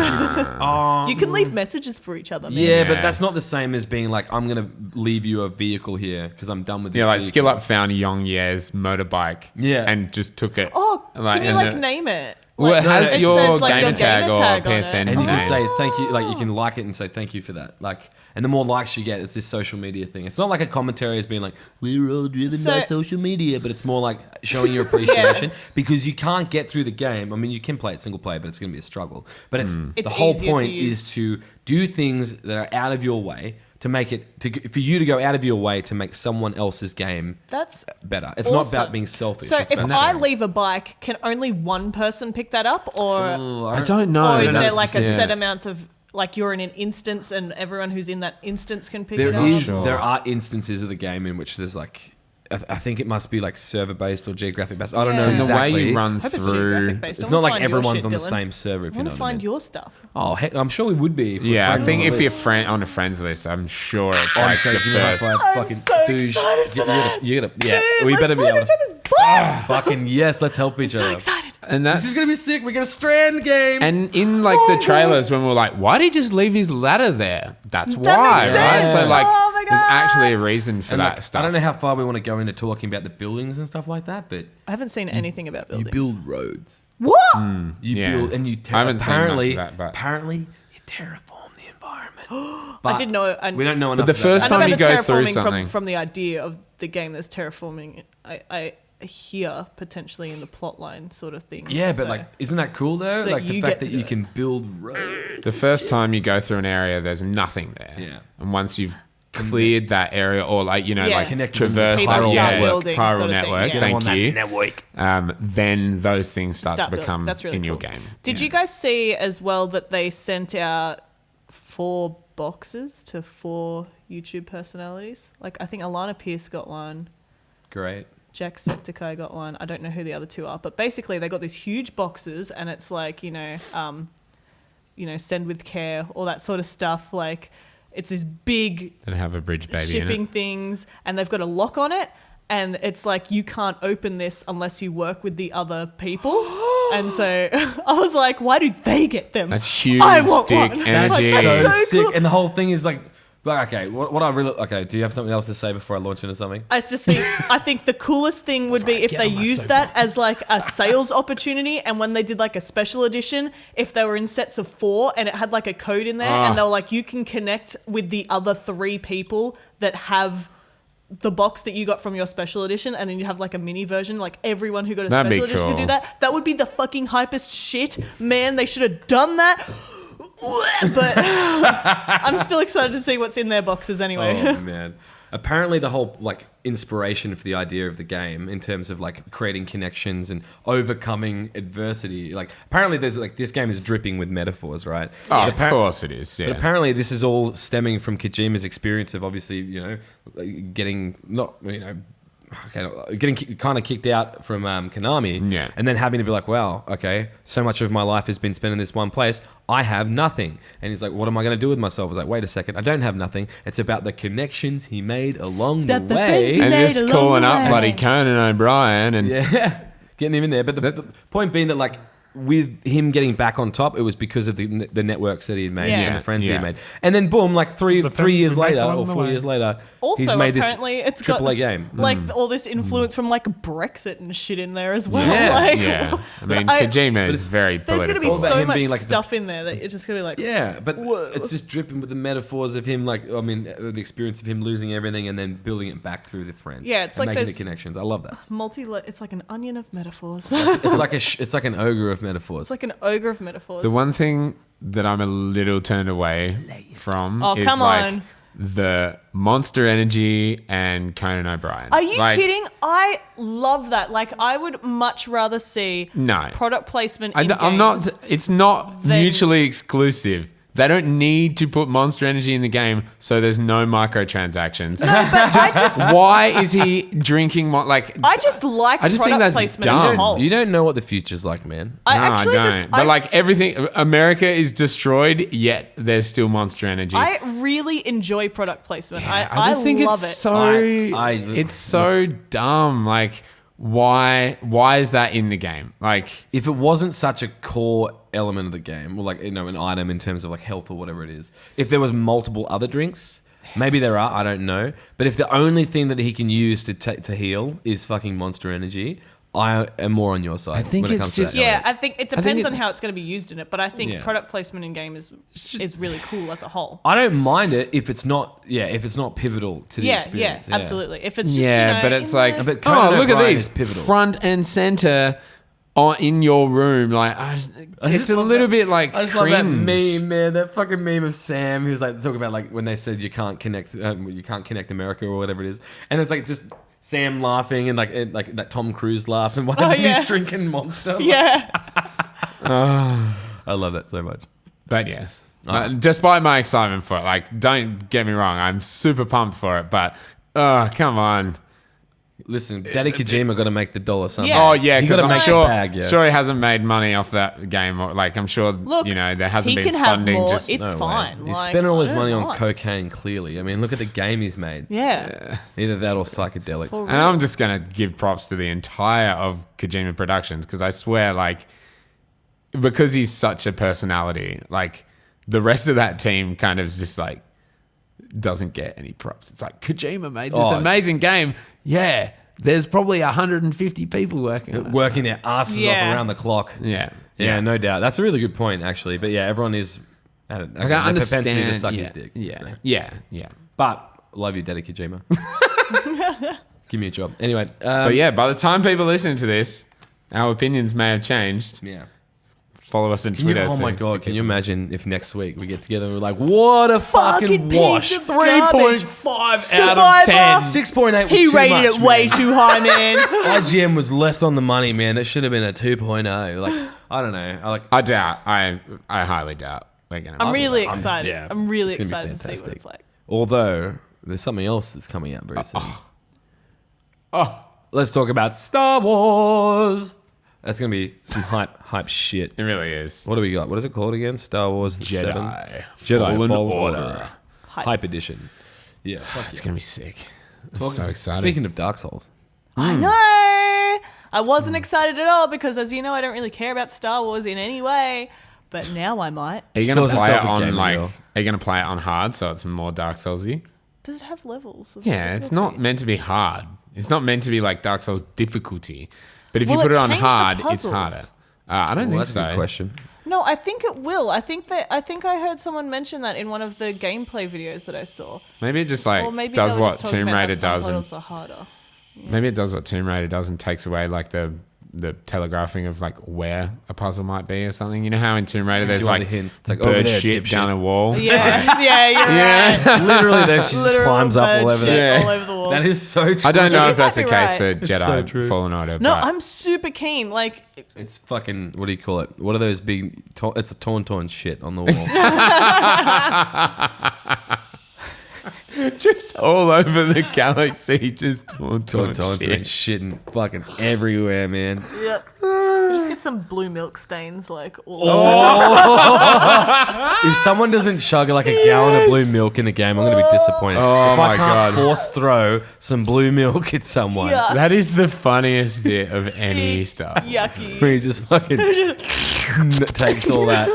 You can leave messages for each other. Man. yeah, but Yeah. that's not the same as being like, I'm gonna leave you a vehicle here because I'm done with this. Yeah, like vehicle. Skill Up found Yong Ye's motorbike. Yeah. And just took it. Oh, can you and name it? Well, it has it your says, like, gamer your tag gamer or tag on it. PSN and you name. can say thank you, like you can like it and say thank you for that, like. And the more likes you get, it's this social media thing. It's not like a commentary as being like, we're all driven by social media, but it's more like showing your appreciation because you can't get through the game. I mean, you can play it single player, but it's going to be a struggle. But it's It's the whole easier to point use. is to do things that are out of your way to make it, for you to go out of your way to make someone else's game That's better. It's not awesome. about being selfish. So it's if about I sharing. leave a bike, can only one person pick that up, or I don't know. or is know there the like a specifics. set amount of like you're in an instance and everyone who's in that instance can pick There it up? is, Sure. there are instances of the game in which there's like, I think it must be like server based or geographic based. I don't know Yeah. And the exactly. way you run I hope it's through. geographic-based. I It's wanna not like find your everyone's shit, on the Dylan. same server. If I you know want to what I find mean. your stuff. Oh, heck, I'm sure we would be. If Yeah, I we're think friends if on you're the list. on a friends list, I'm sure it's I'm like so the give me a high first. five, I'm fucking so douche. excited for that. You gotta, yeah. Dude, we let's better be find able each to. other's bikes. Fucking yes, let's help each So other. excited. And that's This is gonna be sick. We got a Strand game. And in like the trailers, when we're like, why did he just leave his ladder there? That's That why, makes right? sense. So like, Oh my there's God. actually a reason for And, that like, stuff. I don't know how far we want to go into talking about the buildings and stuff like that, but I haven't seen anything about buildings. you build roads. What? You Yeah. build and you. I haven't seen much of apparently, that, but- apparently, you terraform the environment. I But didn't know. we don't know enough. the about first that. I know time about you the go through terraforming something. from the idea of the game. There's terraforming. I hear potentially in the plot line sort of thing. Yeah, but So- like, isn't that cool though? That Like the you fact get to that do you it. can build roads. The first time you go through an area, there's nothing there. Yeah. And once you've cleared that area, or like Yeah. like Connect traverse people that start yeah, building chiral sort of thing, network, yeah. thank you. Network. Then those things start to building. become That's really in your cool. game. Did Yeah. you guys see as well that they sent out 4 boxes to 4 YouTube personalities? Like I think Alana Pierce got one. Great. Jacksepticeye got one. I don't know who the other 2 are, but basically they got these huge boxes, and it's like send with care, all that sort of stuff. Like it's this big Then have a bridge baby shipping in it. things, and they've got a lock on it, and it's like you can't open this unless you work with the other people. And so I was like, why do they get them? That's huge I want dick one. energy. Like, So that's so sick. cool. And the whole thing is like okay, what I really okay. Do you have something else to say before I launch into something? I just think I think the coolest thing would be if get they on my used that as like a sales opportunity, and when they did like a special edition, if they were in sets of 4 and it had like a code in there, and they were like, you can connect with the other 3 people that have the box that you got from your special edition, and then you have like a mini version, like everyone who got a That'd be special edition could cool. do that. That would be the fucking hypest shit, man. They should have done that. But I'm still excited to see what's in their boxes anyway. Oh man. Apparently the whole like inspiration for the idea of the game in terms of like creating connections and overcoming adversity. Like apparently there's like this game is dripping with metaphors, right? Oh, But of course it is. But Yeah. apparently this is all stemming from Kojima's experience of obviously, getting getting kind of kicked out from Konami, Yeah. and then having to be like, wow, okay, so much of my life has been spent in this one place. I have nothing. And he's like, what am I going to do with myself? I was like, wait a second, I don't have nothing. It's about the connections he made along the about the friends way. he And made just along calling the up way. bloody Conan O'Brien and Yeah, getting him in there. But the point being that like with him getting back on top, it was because of the networks that he had made Yeah. and the friends that Yeah. he made. And then boom, like three friends years we make later along or the 4 way. years later, Also, he's made apparently, this it's got AAA game. like all this influence from like Brexit and shit in there as well. Yeah. Like, yeah. I mean, I- Kojima is very there's going to be political. All about so him much being, like, the- stuff in there that you're just going to be like, Yeah, but Whoa. it's just dripping with the metaphors of him, like, I mean, the experience of him losing everything and then building it back through the friends. Yeah, it's and like making the those- connections. I love that. it's like an onion of metaphors. It's like an ogre of metaphors. It's like an ogre of metaphors. The one thing that I'm a little turned away from Oh, is come like on. the Monster Energy and Conan O'Brien. Are you Like, kidding? I love that. Like, I would much rather see No. product placement I'm in not. games It's not Then- mutually exclusive. They don't need to put Monster Energy in the game, so there's no microtransactions. Why is he drinking? I just like I just think product that's placement dumb. as a whole. You don't know what the future's like, man. I don't. But like everything, America is destroyed, yet there's still Monster Energy. I really enjoy product placement. I just think love it's it. so it's so dumb. Like, why is that in the game? Like, if it wasn't such a core element of the game, or like, you know, an item in terms of like health or whatever it is, if there was multiple other drinks, maybe there are, I don't know. But if the only thing that he can use to heal is fucking Monster Energy, I am more on your side. I think when it it's comes to just- that element. I think it depends on how it's going to be used in it, but I think Yeah. product placement in game is really cool as a whole. I don't mind it if it's not pivotal to the experience. Absolutely. If it's just, but it's like, But Conan look at O'Brien these is pivotal. front and center in your room. Like, it's a little bit like I just cringe. love that meme, man. That fucking meme of Sam, who's like talking about like when they said you can't connect America or whatever it is, and it's like just Sam laughing and like that Tom Cruise laugh and whatever he's drinking Monster. Yeah. I love that so much. But yes, despite my excitement for it, like, don't get me wrong, I'm super pumped for it. But come on. Listen, Daddy Kojima got to make the dollar somehow. Yeah. Oh yeah, He because gotta I'm make sure, the bag, yeah. sure he hasn't made money off that game. Or, like, I'm sure, Look, there hasn't he been can have funding. more. Just It's No way. fine. He's Like, spending all his I money don't on mind. cocaine, clearly. I mean, look at the game he's made. Yeah. Either that or psychedelics. For And I'm just gonna give props to the entire of Kojima Productions, because I swear, like, because he's such a personality, like, the rest of that team kind of just like doesn't get any props. It's like, Kojima made this amazing game. Yeah, there's probably 150 people working on it. Working their asses off around the clock. Yeah. Yeah, no doubt. That's a really good point, actually. But yeah, everyone is at it. Like, I understand. Propensity to suck his dick. Yeah. So. Yeah. But love you, Daddy Kojima. Give me a job. Anyway. But yeah, by the time people listen to this, our opinions may have changed. Yeah. Follow us on Twitter. Oh my God, can you imagine if next week we get together and we're like, what a fucking wash. piece of garbage. 3.5 Survivor. out of 10. 6.8 was He too rated much, it way man. too high, man. IGM was less on the money, man. That should have been a 2.0. Like, I don't know. I doubt. I highly doubt we're gonna. I'm really I'm- excited. yeah, I'm really it's gonna be excited to see what fantastic. it's like. Although, there's something else that's coming out very soon. Oh, Let's talk about Star Wars. That's going to be some hype shit. it really is. What do we got? What is it called again? Star Wars the Jedi. 7? Fallen Fallen Order. Hype edition. Yeah. It's gonna be sick. I'm so excited. Speaking of Dark Souls. I know. I wasn't excited at all because, as you know, I don't really care about Star Wars in any way. But now I might. Are you gonna calls play it herself a on gamer like? girl. Are you gonna play it on hard so it's more Dark Soulsy? Does it have levels? of Yeah, it's difficulty? not meant to be hard. It's not meant to be like Dark Souls difficulty. But if Will you put it it on change the hard, it's puzzles? harder. I don't Well, think that's a so. good question. No, I think it will. I think I heard someone mention that in one of the gameplay videos that I saw. Maybe it just Or like maybe does they were what just talking Tomb about how Raider some does, and levels are harder. maybe it does what Tomb Raider does and takes away like the telegraphing of like where a puzzle might be or something. You know how in Tomb Raider there's you want like the hints, it's like, over bird there, shit dipshit. down a wall. Yeah, yeah, you're right. Literally, there she just Literal climbs up bird all over shit there. Yeah. all over the walls. That is so true. I don't know You if that's the might case be right. for It's Jedi so true. Fallen Order. No, but I'm super keen. Like, It's fucking, what do you call it? What are those big, it's a torn shit on the wall. just all over the galaxy, just torn Tauntaun's shit. shitting fucking everywhere, man. yeah. Just get some blue milk stains, like all over. If someone doesn't chug like a gallon of blue milk in the game, I'm going to be disappointed. Oh if my I can't God. force throw some blue milk at someone, Yeah. That is the funniest bit of any stuff. Yucky. where he just fucking takes all that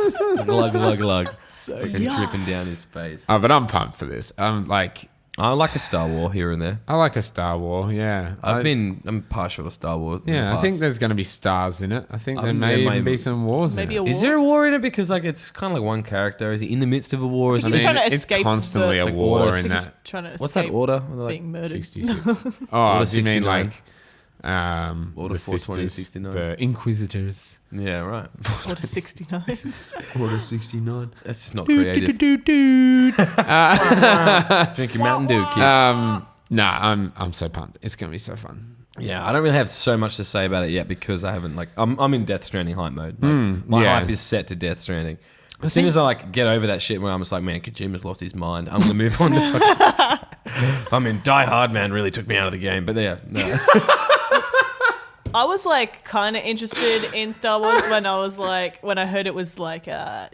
glug, fucking dripping down his face. Oh, but I'm pumped for this. I'm like, I like a Star War here and there. I like a Star War. Yeah, I'm partial to Star Wars. in the Yeah, I think past. there's going to be stars in it. I think there there may might even be. be some wars Maybe in a it. war. Is there a war in it? Because like it's kind of like one character. Is he in the midst of a war? Or He's something? trying to it's escape constantly the- a war order. in He's that. trying to What's that escape order? Like, being murdered. 66. Oh, Order do you mean 69? like Order the 420, sisters, 69. the Inquisitors? yeah, right. Order 69. Order 69. That's just not creative. Drink your Mountain Dew, kids. Nah, I'm so pumped. It's gonna be so fun. Yeah, I don't really have so much to say about it yet because I haven't I'm in Death Stranding hype mode. Like, my yeah. hype is set to Death Stranding. As soon as I like get over that shit where I'm just like, man, Kojima's lost his mind. I'm gonna move on. I mean, Die Hard, man, really took me out of the game. But yeah, no. I was like kind of interested in Star Wars when I heard it was like Dark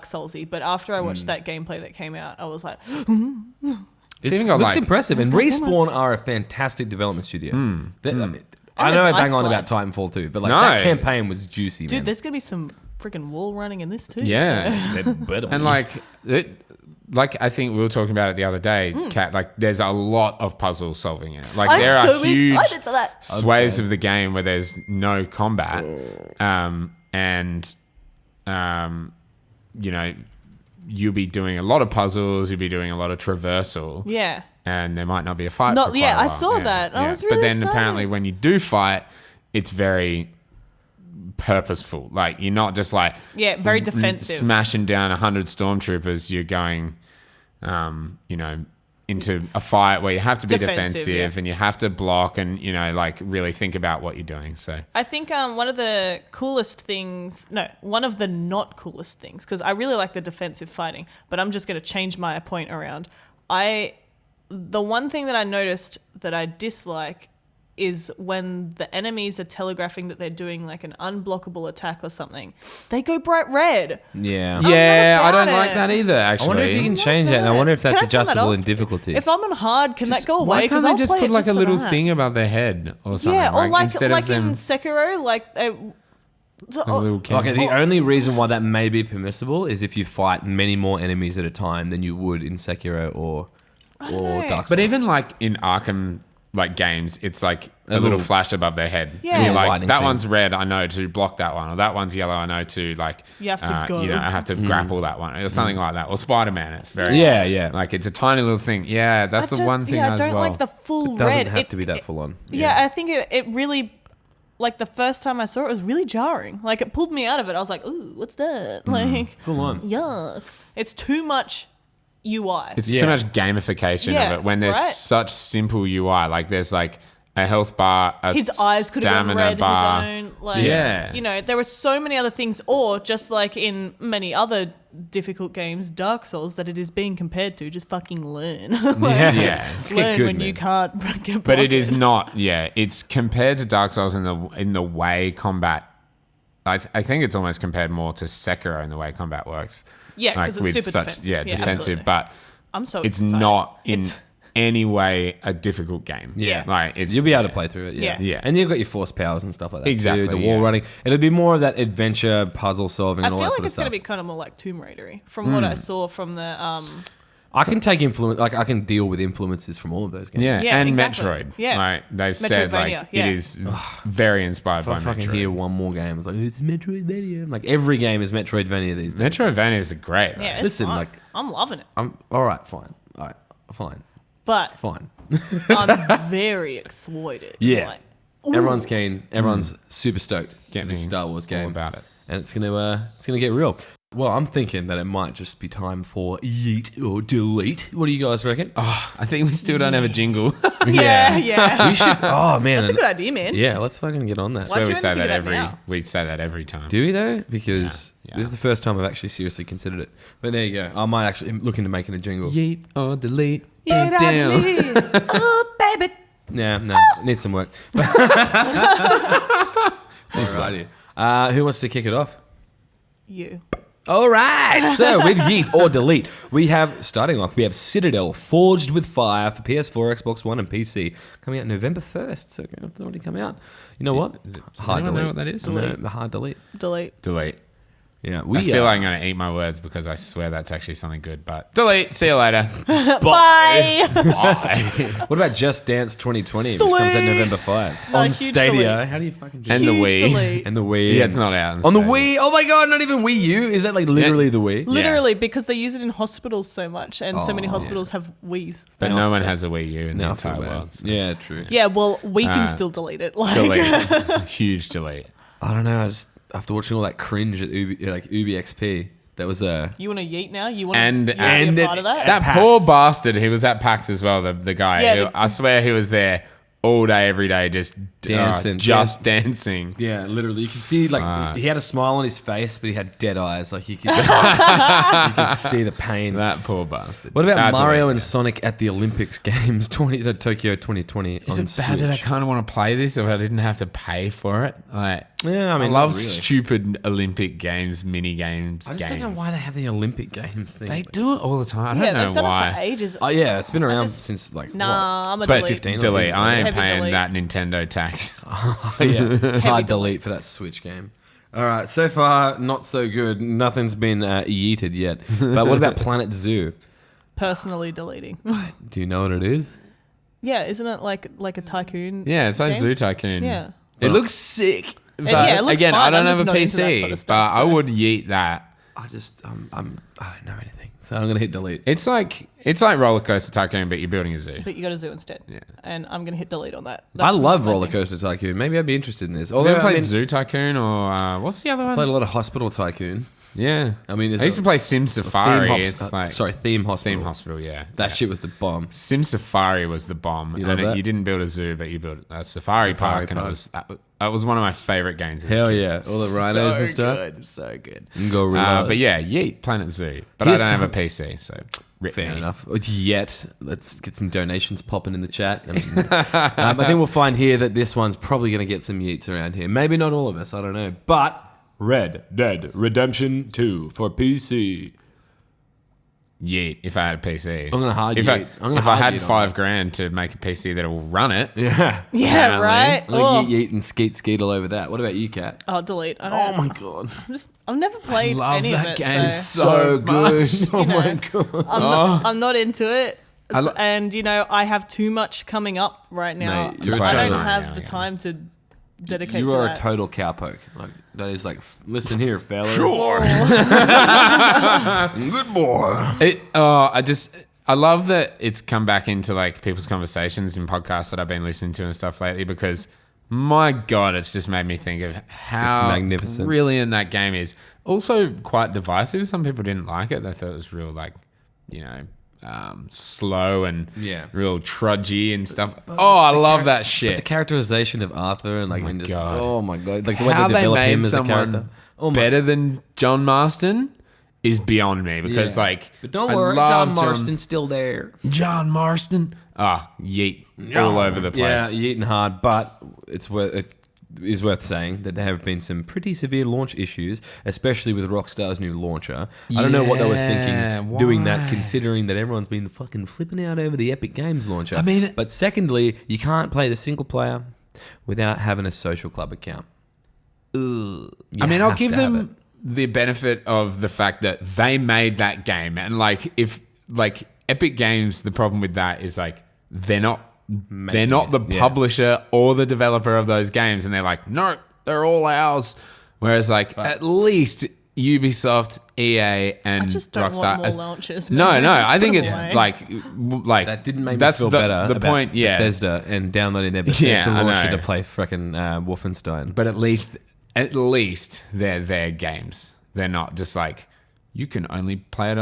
Soulsy. But after I watched that gameplay that came out, I was like, it looks impressive. And Respawn are a fantastic development studio. I know I bang on about Titanfall too, but like that campaign was juicy, dude. Man. There's gonna be some freaking wall running in this too. Yeah, so. And like I think we were talking about it the other day, Kat. Like, there's a lot of puzzle solving in it. Like, there are huge sways of the game where there's no combat, you'll be doing a lot of puzzles. You'll be doing a lot of traversal. Yeah. And there might not be a fight. I saw that. I was really But then excited. apparently, when you do fight, it's very purposeful. Like, you're not just like very defensive, smashing down 100 stormtroopers. You're going into a fight where you have to be defensive and you have to block and like really think about what you're doing. So I think one of the not coolest things, because I really like the defensive fighting, but I'm just going to change my point around. The one thing that I noticed that I dislike is when the enemies are telegraphing that they're doing like an unblockable attack or something, they go bright red. Yeah. I don't like that either, actually. I wonder if you can change that, and I wonder if that's adjustable in difficulty. If I'm on hard, can that go away? Why can't they just put like a little thing above their head or something? Yeah, or like instead of them in Sekiro, Okay, the only reason why that may be permissible is if you fight many more enemies at a time than you would in Sekiro or Dark Souls. But even like in Arkham games, it's like a little flash above their head. Yeah. And you're like, Lightning that thing. one's red, I know to block that one, or that one's yellow, I know to like you have to go. I have to grapple that one, or something like that. Or Spider-Man, it's very like it's a tiny little thing. Yeah, that's the one thing I as don't well. like the full it doesn't red. have to be that full on. Yeah, I think it really, like the first time I saw it was really jarring. Like it pulled me out of it. I was like, ooh, what's that? Like Full on. yuck. It's too much UI. It's too much gamification of it when there's such simple UI. Like there's like a health bar, his eyes could have been red, bar. his own, there were so many other things, or just like in many other difficult games, Dark Souls, that it is being compared to, just fucking learn. Just learn get good, when man. you can't get blocked. But it is not, it's compared to Dark Souls in the way combat. I think it's almost compared more to Sekiro in the way combat works. Yeah, because it's super defensive. Yeah, defensive, absolutely. but I'm so it's excited. not in any way a difficult game. Yeah. Like You'll be able to play through it. Yeah. And you've got your force powers and stuff like that. Exactly, too, the wall yeah. running. It'll be more of that adventure, puzzle solving, I and all feel that like sort of it's going stuff. to be kind of more like Tomb Raider-y from what I saw from the... I can take influence, like I can deal with influences from all of those games. Yeah, Yeah, and exactly. Metroid. Yeah. Like, they've said Metroidvania, it is very inspired If by I fucking Metroid. hear one more game, it's like, it's Metroidvania. Like every game is Metroidvania these days. Metroidvania is great. Right? Yeah, it's Listen, fun. like- I'm loving it. I'm all right, fine. All right, fine. But Fine. I'm very exploited. Yeah. Like, Everyone's keen. Everyone's super stoked. Get for this me Star Wars game all about it. and it's gonna get real. Well, I'm thinking that it might just be time for Yeet or Delete. What do you guys reckon? Oh, I think we still don't have a jingle. yeah. We should. Oh man, That's a good idea, man. yeah. Let's fucking get on that. Why Where don't we you say figure that that now? we say that every time. Do we though? Because Yeah. this is the first time I've actually seriously considered it. But there you go. I might actually look into making a jingle. Yeet or delete. Yeah, down. oh, baby. Nah, no, needs some work. Alrighty. Who wants to kick it off? You. All right. So with Yeet or Delete, we have, starting off, we have Citadel Forged with Fire for PS4, Xbox One, and PC. Coming out November 1st. So it's already come out. You know what? Does anyone know what that is? No, the hard delete. Delete. Delete. Yeah. I feel like I'm going to eat my words because I swear that's actually something good, but delete. See you later. Bye. Bye. What about Just Dance 2020, which comes out November 5? No, On huge Stadia. delete. How do you fucking do And that? the Huge Wii. delete. And the Wii. Yeah, it's not out. On the Wii? Oh my god, not even Wii U? Is that like literally the Wii? Literally, because they use it in hospitals so much, and so many hospitals have Wii's. But no one has a Wii U in the No, I feel entire bad. world. So. Yeah, true. Yeah, well, we can still delete it. Like, Delete. Huge delete. I don't know. I just, after watching all that cringe at Ubi XP, that was You want to yeet now? You want And- to be and a part of that? That PAX. poor bastard, he was at PAX as well, the guy. Yeah, I swear he was there all day, every day, just Dancing. dancing. Yeah, literally. You can see, like, he had a smile on his face, but he had dead eyes. Like, you could see the pain. That poor bastard. What about That's Mario all. and Sonic at the Olympics Games Tokyo 2020 Is on it bad that I Switch? kind of want to play this if I didn't have to pay for it? Like, Yeah, I mean, love not really. stupid Olympic games, mini games. I just don't know why they have the Olympic Games thing. They do it all the time. I Yeah, don't they've know done it why. for ages. Oh, yeah, it's been around just- since, like, Nah, I'm a But delete. 15 delete. I ain't Heavy paying delete. that Nintendo tax. what? Yeah, hard delete for that Switch game. All right, so far, not so good. Nothing's been yeeted yet. But what about Planet Zoo? Personally deleting. Do you know what it is? Yeah, isn't it like a tycoon? Yeah, it's like game? Zoo Tycoon. Yeah. It looks sick. But yeah, it looks again, fun. I don't I'm have just a not into that PC, sort of stuff, but I so- would yeet that. I just, I don't know anything. So I'm going to hit delete. It's like Roller Coaster Tycoon, but you're building a zoo. But you got a zoo instead. Yeah. And I'm going to hit delete on that. I That's love not my Roller thing. Coaster Tycoon. Maybe I'd be interested in this. Have Although you ever I played mean, Zoo Tycoon or what's the other one? played a lot of Hospital Tycoon. Yeah. I mean, I used to play Sim Safari. Theme It's like Theme Hospital. Theme Hospital, yeah. That Yeah. shit was the bomb. Sim Safari was the bomb. You love that? You didn't build a zoo, but you built a safari park, and that was one of my favorite games. as a Hell kid. yeah. All the rhinos So and stuff. Good, so good. And gorillas. But yeah, Yeet, Planet Zoo. But Here's I don't have some- a PC, so rip Fair me. enough. Yet, let's get some donations popping in the chat. I think we'll find here that this one's probably going to get some yeets around here. Maybe not all of us, I don't know. But Red Dead Redemption 2 for PC. Yeet, if I had a PC. I'm gonna hard if yeet. I'm gonna if I hard had yeet on $5,000 to make a PC that will run it, Yeah. Yeah, Apparently. right? I'm Oh, going to yeet and skeet all over that. What about you, Kat? I'll delete. I Oh don't, my god. I've never played love any that of it. game So So good. much. Oh You know. my god. I'm not into it. I lo- And, I have too much coming up right now. Mate, you're a I don't total- have yeah, the yeah. time to dedicate You to are that. a total cowpoke. Like that is like, listen here, fella. Sure. Good boy. I love that it's come back into like people's conversations in podcasts that I've been listening to and stuff lately because my God, it's just made me think of how magnificent. brilliant that game is. Also quite divisive. Some people didn't like it. They thought it was real slow and real trudgy and stuff. I love that shit. The characterization of Arthur and like, my and just, God. oh my god, like the way How they they develop made him as a character. someone Oh my better than John Marston is beyond me because Yeah. like But don't I worry, love John Marston's still there. John Marston. Yeet all over the place. Yeah, eating hard, but it is worth saying that there have been some pretty severe launch issues, especially with Rockstar's new launcher. I don't know what they were thinking doing that, why? considering that everyone's been fucking flipping out over the Epic Games launcher. I mean- but secondly, you can't play the single player without having a social club account. You I'll have give to have them the benefit of the fact that they made that game, and like if like Epic Games, the problem with that is like they're not the yeah. publisher or the developer of those games, and they're like, no, they're all ours. Whereas like at least Ubisoft, EA, and I just don't Rockstar. want more launches. No, man. no, Just I put think them it's away. like That didn't make me that's feel better The about point, yeah. Bethesda and downloading their Bethesda Yeah, I launcher know. to play frickin' Wolfenstein. But at least they're their games. They're not just like you can only play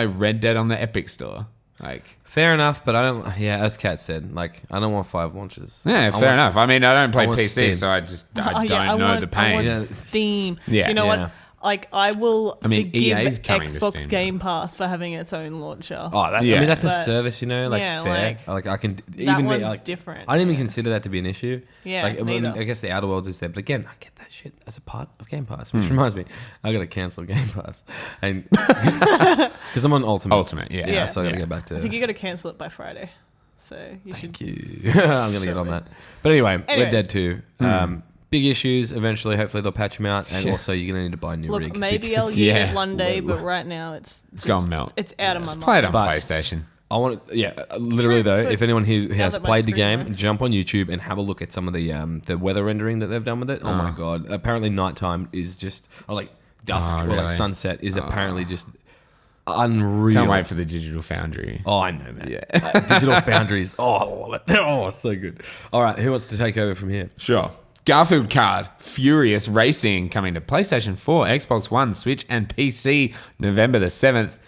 Red Dead on the Epic Store. Like Fair enough, but I don't. Yeah, as Kat said, like I don't want 5 launches. yeah, fair enough. I mean, I don't play want PC, Steam. so I don't I know want, the pain. I want Yeah. Steam. Yeah. You know Yeah. what? Like, I will I mean, forgive EA's coming to Xbox Steam. Game Pass for having its own launcher. Oh, that, I Yeah. mean that's a But- service, like yeah, fair. like, Like I can that even one's like, different. I didn't even Yeah. consider that to be an issue. Yeah, like neither. I guess the Outer Worlds is there, but again, I get that shit as a part of Game Pass, Hmm. which reminds me, I gotta cancel Game Pass, and because I'm on Ultimate. Yeah. Yeah. So I gotta Yeah. go back to. I think you got to cancel it by Friday. So you Thank should. you. I'm gonna get on that. But anyway, Red Anyways. Dead 2. Big issues. Eventually, hopefully they'll patch them out, and Yeah. also you're gonna need to buy a new Look, rig. maybe I'll because use Yeah. it one day, Whoa. but right now it's gone melt. It's out of my Just mind. play it on But- PlayStation. I want to, literally True, though, but if anyone who now has that my played the screen game, works. jump on YouTube and have a look at some of the weather rendering that they've done with it. Oh my god! Apparently, nighttime is just like dusk or like really? sunset is apparently just unreal. Can't wait for the Digital Foundry. Oh, I know, man. Yeah. Digital Foundries. Oh, I love it. Oh, so good. All right, who wants to take over from here? Sure. Garfield Kart Furious Racing coming to PlayStation 4, Xbox One, Switch, and PC November the 7th.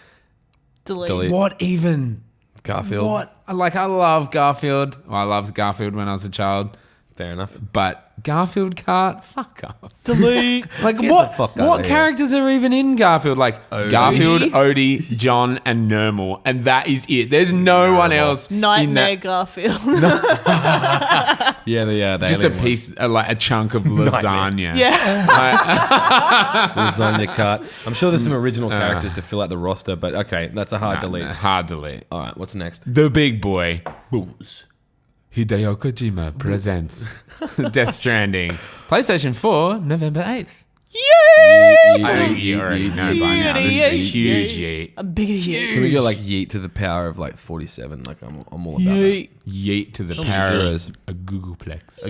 delete. Delete. What even Garfield. What? I love Garfield. Well, I loved Garfield when I was a child. Fair enough. But Garfield Kart, fuck off. Delete. Like Get what? the fuck outta What here. characters are even in Garfield? Like Odie. Garfield, Odie, John, and Nermal, and that is it. There's no one else. in Nightmare that. Garfield. Yeah, the Just a alien piece, like a chunk of lasagna. Yeah. one. Lasagna cart. I'm sure there's some original characters to fill out the roster, but okay, that's a hard delete. Hard delete. All right, what's next? The big boy, Hideo Kojima presents Death Stranding. PlayStation 4, November 8th. Yay! I think you already know by now. This is a huge yeet. A big yeet. Can we go like yeet to the power of like 47? Like I'm all about Yeet. Yeet to the many power zeros. of a Googleplex.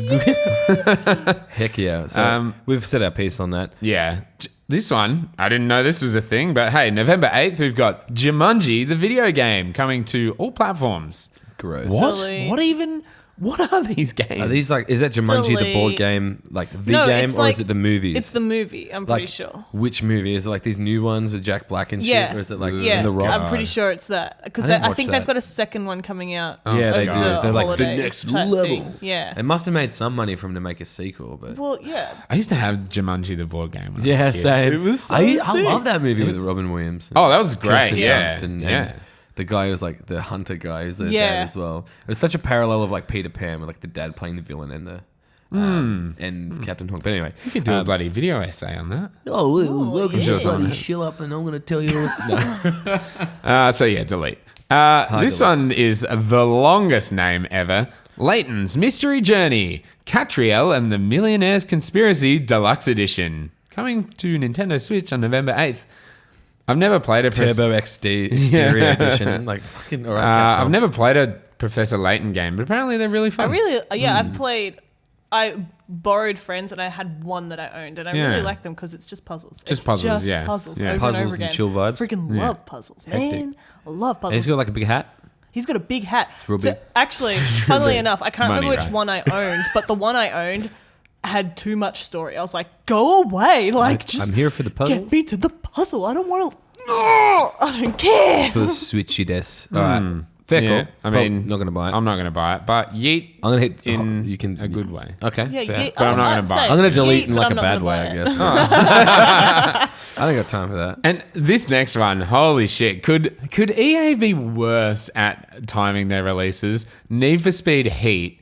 that. Heck yeah. So we've said our piece on that. Yeah. This one, I didn't know this was a thing, but hey, November 8th, we've got Jumanji, the video game, coming to all platforms. Gross. What? Delete. What are these games? Are these like? Is that Jumanji the board Delete. game? Like the No, game, it's or like- is it the movies? It's the movie, I'm pretty like, sure. Which movie is it? Like these new ones with Jack Black and shit, Yeah. or is it like Yeah, in the Rock? I'm pretty sure it's that. Because I didn't I watch think that. they've got a second one coming out. Yeah, they over do. the They're like the holiday next type level. thing. Yeah. They must have made some money from to make a sequel, but Well, yeah. I used to have Jumanji, the board game. When I yeah, was a kid. same. It was so I sick. love that movie with Robin Williams. Oh, that was great. Kirsten Yeah. Dunst and Yeah. the guy who's like the hunter guy who's the Yeah. dad as well. It was such a parallel of like Peter Pan with like the dad playing the villain and the and Captain Hook. But anyway, You could do a bloody video essay on that. welcome sure someone has. chill up and I'm going to tell you. No. So yeah, delete. This delete. one is the longest name ever. Leighton's Mystery Journey, Catriel and the Millionaire's Conspiracy Deluxe Edition. Coming to Nintendo Switch on November 8th. I've never played a Turbo XD Xperia edition. Like fucking all right. I've never played a Professor Layton game, but apparently they're really fun. I've played. I borrowed friends and I had one that I owned and I Yeah. really like them because it's just puzzles. Just It's puzzles, just yeah. puzzles Yeah. over Puzzles and over and again. chill vibes. Freaking Yeah. love puzzles, man. I love And puzzles. he's got like a big hat. He's got a big hat. real So big. actually, funnily enough, I can't Money, remember which right? one I owned, but the one I owned had too much story. I was like, go away. Like, just I'm here for the puzzles. get me to the puzzle. I don't want to. No, I don't care. For the switchy des. All right. Fair Yeah, call. I mean, not going to buy it. I'm not going to buy it, but Yeet I'm going to hit in you can a good way. Okay. Yeah, fair. yeah. But I'm not gonna buy it. I'm going to delete Yeet, in but like I'm a not bad gonna way, buy I it. guess. I don't got time for that. And this next one, holy shit, could EA be worse at timing their releases? Need for Speed Heat